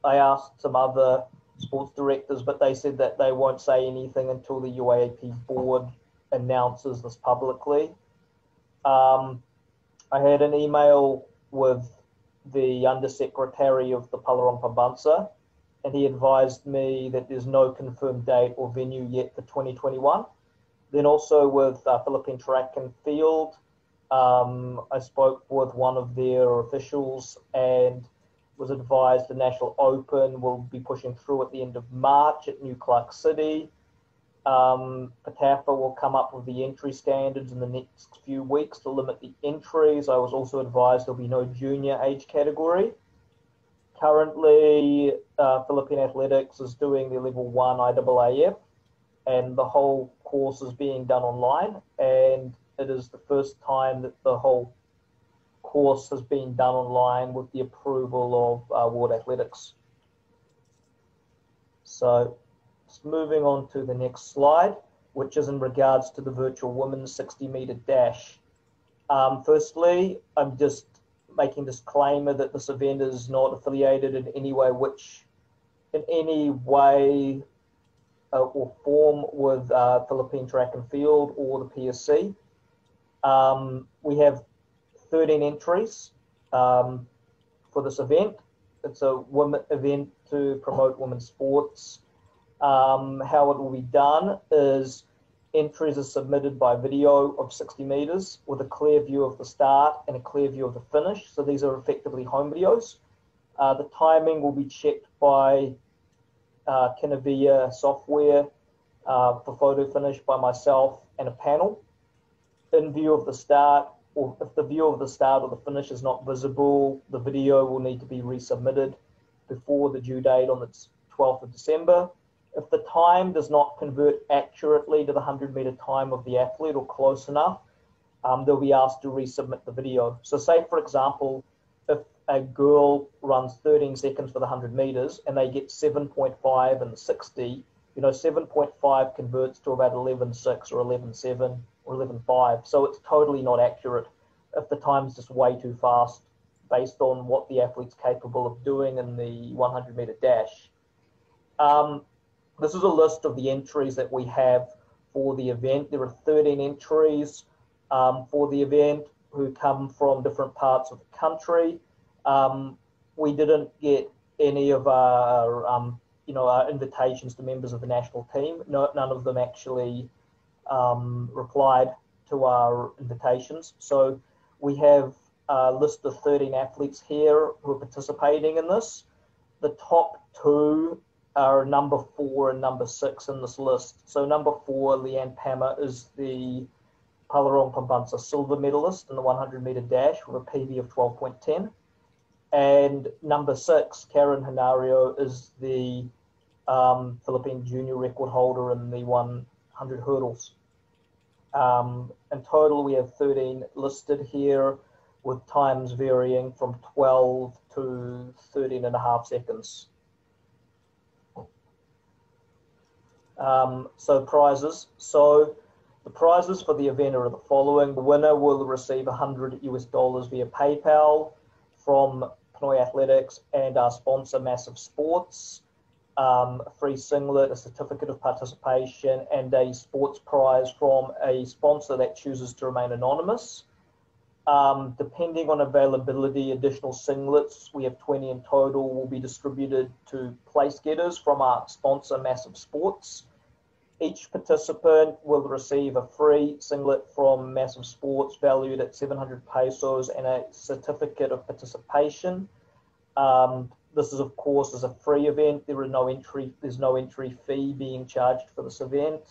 I asked some other sports directors, but they said that they won't say anything until the UAAP board announces this publicly. I had an email with the Undersecretary of the Palerong Pambansa, and he advised me that there's no confirmed date or venue yet for 2021. Then also with Philippine Track and Field, I spoke with one of their officials and was advised the National Open will be pushing through at the end of March at New Clark City. PATAFA will come up with the entry standards in the next few weeks to limit the entries. I was also advised there'll be no junior age category. Currently, Philippine Athletics is doing the level 1 IAAF, and the whole course is being done online, and it is the first time that the whole course has been done online with the approval of World Athletics. So just moving on to the next slide, which is in regards to the virtual women's 60-meter dash. Firstly, I'm just making a disclaimer that this event is not affiliated in any way or form with Philippine Track and Field or the PSC. We have 13 entries for this event. It's a women event to promote women's sports. How it will be done is entries are submitted by video of 60 meters with a clear view of the start and a clear view of the finish. So these are effectively home videos. The timing will be checked by Kinevia software for photo finish by myself and a panel. In view of the start, or if the view of the start or the finish is not visible, the video will need to be resubmitted before the due date on the 12th of December. If the time does not convert accurately to the 100-meter time of the athlete or close enough, they'll be asked to resubmit the video. So say, for example, if a girl runs 13 seconds for the 100 meters and they get 7.5 in the 60, 7.5 converts to about 11.6 or 11.7 or 11.5. So it's totally not accurate if the time's just way too fast based on what the athlete's capable of doing in the 100-meter dash. This is a list of the entries that we have for the event. There are 13 entries for the event who come from different parts of the country. We didn't get any of our, our invitations to members of the national team. No, none of them actually replied to our invitations. So we have a list of 13 athletes here who are participating in this. The top two are number 4 and number 6 in this list. So number 4, Leanne Pama, is the Palerong Pambansa silver medalist in the 100-meter dash with a PB of 12.10. And number 6, Karen Henario, is the Philippine junior record holder in the 100 hurdles. In total, we have 13 listed here with times varying from 12 to 13 and a half seconds. So prizes. So the prizes for the event are the following. The winner will receive $100 via PayPal from Pinoy Athletics and our sponsor Massive Sports. A free singlet, a certificate of participation, and a sports prize from a sponsor that chooses to remain anonymous. Depending on availability, additional singlets, we have 20 in total, will be distributed to place getters from our sponsor Massive Sports. Each participant will receive a free singlet from Massive Sports valued at 700 pesos and a certificate of participation. This is, of course, a free event. There's no entry fee being charged for this event.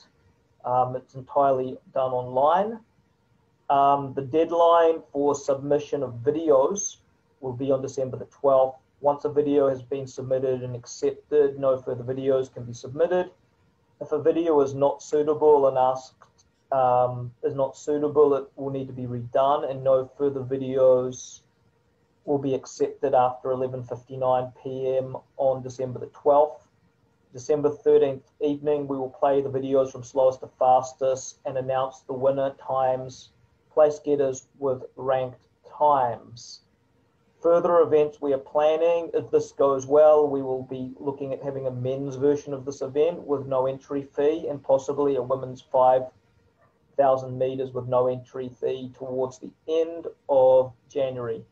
It's entirely done online. The deadline for submission of videos will be on December the 12th. Once a video has been submitted and accepted, no further videos can be submitted. If a video is not suitable and is not suitable, it will need to be redone, and no further videos will be accepted after 11:59 p.m. on December the 12th. December 13th evening, we will play the videos from slowest to fastest and announce the winner times, place getters with ranked times. Further events we are planning, if this goes well, we will be looking at having a men's version of this event with no entry fee, and possibly a women's 5,000 meters with no entry fee towards the end of January.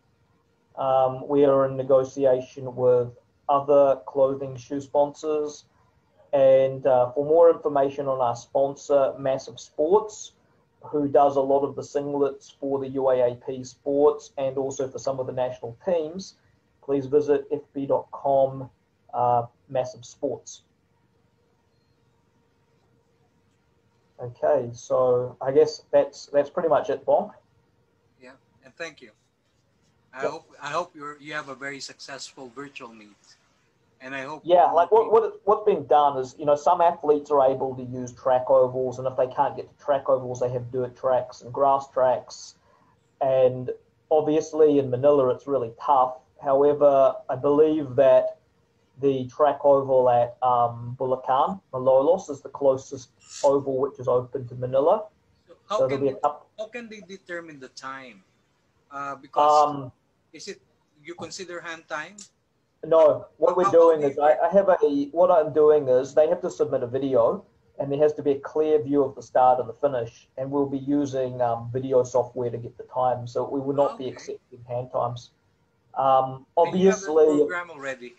We are in negotiation with other clothing shoe sponsors, and for more information on our sponsor, Massive Sports, who does a lot of the singlets for the UAAP sports and also for some of the national teams, please visit fb.com Massive Sports. Okay, so I guess that's pretty much it, Bong. Yeah, and thank you. I hope you have a very successful virtual meet, and I hope. Yeah, like what's been done is, you know, some athletes are able to use track ovals, and if they can't get to track ovals, they have dirt tracks and grass tracks, and obviously in Manila it's really tough. However, I believe that the track oval at Bulacan, Malolos, is the closest oval which is open to Manila. So how can they determine the time? Because is it you consider hand time? No, what we're doing is what I'm doing is they have to submit a video, and there has to be a clear view of the start and the finish, and we'll be using video software to get the time, so we will not be accepting hand times. Obviously, you have that program already.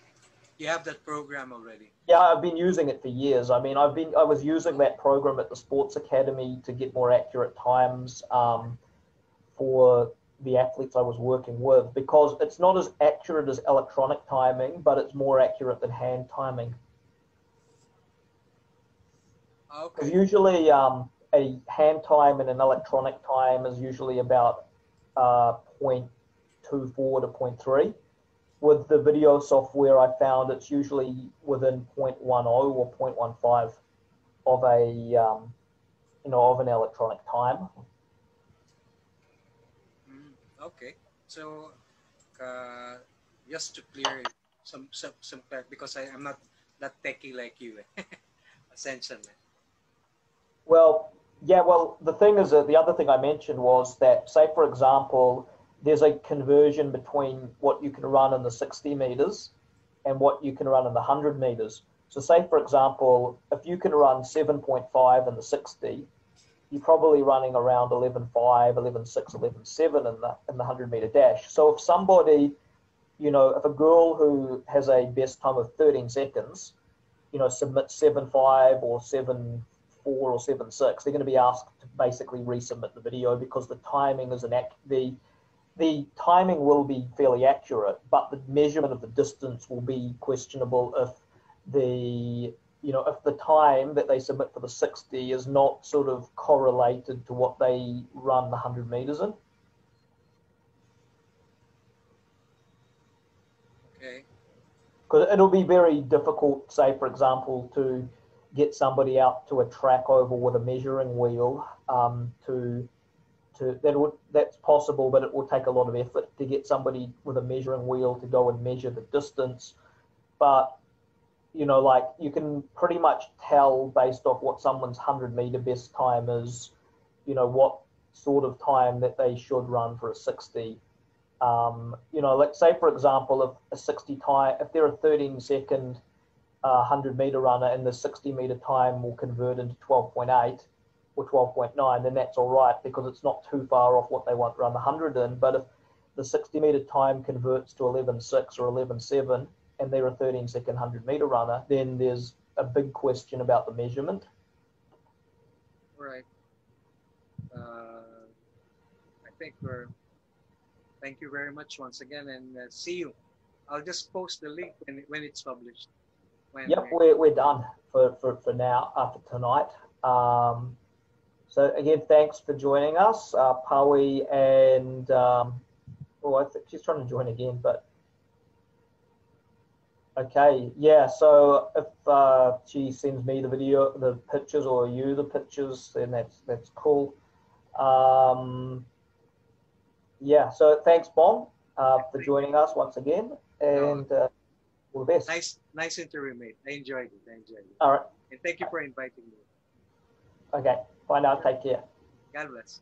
You have that program already. Yeah, I've been using it for years. I mean, I was using that program at the Sports Academy to get more accurate times for the athletes I was working with, because it's not as accurate as electronic timing, but it's more accurate than hand timing. Okay. Usually a hand time and an electronic time is usually about 0.24 to 0.3. With the video software, I found it's usually within 0.10 or 0.15 of of an electronic time. Okay, so just to clear some because I'm not that techie like you, essentially. Well, yeah. Well, the thing is that the other thing I mentioned was that, say for example, there's a conversion between what you can run in the 60 meters and what you can run in the 100 meters. So, say for example, if you can run 7.5 in the 60. You're probably running around 11.5, 11.6, 11.7 in the 100-meter dash. So if somebody, if a girl who has a best time of 13 seconds, submits 7.5 or 7.4 or 7.6, they're going to be asked to basically resubmit the video, because the timing is the timing will be fairly accurate, but the measurement of the distance will be questionable if if the time that they submit for the 60 is not sort of correlated to what they run the 100 meters in. Okay. Because it'll be very difficult, say, for example, to get somebody out to a track oval with a measuring wheel. That's possible, but it will take a lot of effort to get somebody with a measuring wheel to go and measure the distance. But you can pretty much tell based off what someone's 100-meter best time is, what sort of time that they should run for a 60. Let's say, for example, if a 60 time, if they're a 13-second 100-meter runner and the 60-meter time will convert into 12.8 or 12.9, then that's all right, because it's not too far off what they want to run the 100 in. But if the 60-meter time converts to 11.6 or 11.7, and they're a 13-second 100-meter runner, then there's a big question about the measurement. Right. I think thank you very much once again, and see you. I'll just post the link when it's published. Yep, we're done for now, after tonight. So again, thanks for joining us, Paui and Oh, I think she's trying to join again, but okay, yeah. So if she sends me the video, the pictures, or you the pictures, then that's cool. Yeah. So thanks, Bong, for joining us once again, and all the best. Nice interview, mate. I enjoyed it. All right. And thank you for inviting me. Okay. Bye now. Take care. God bless.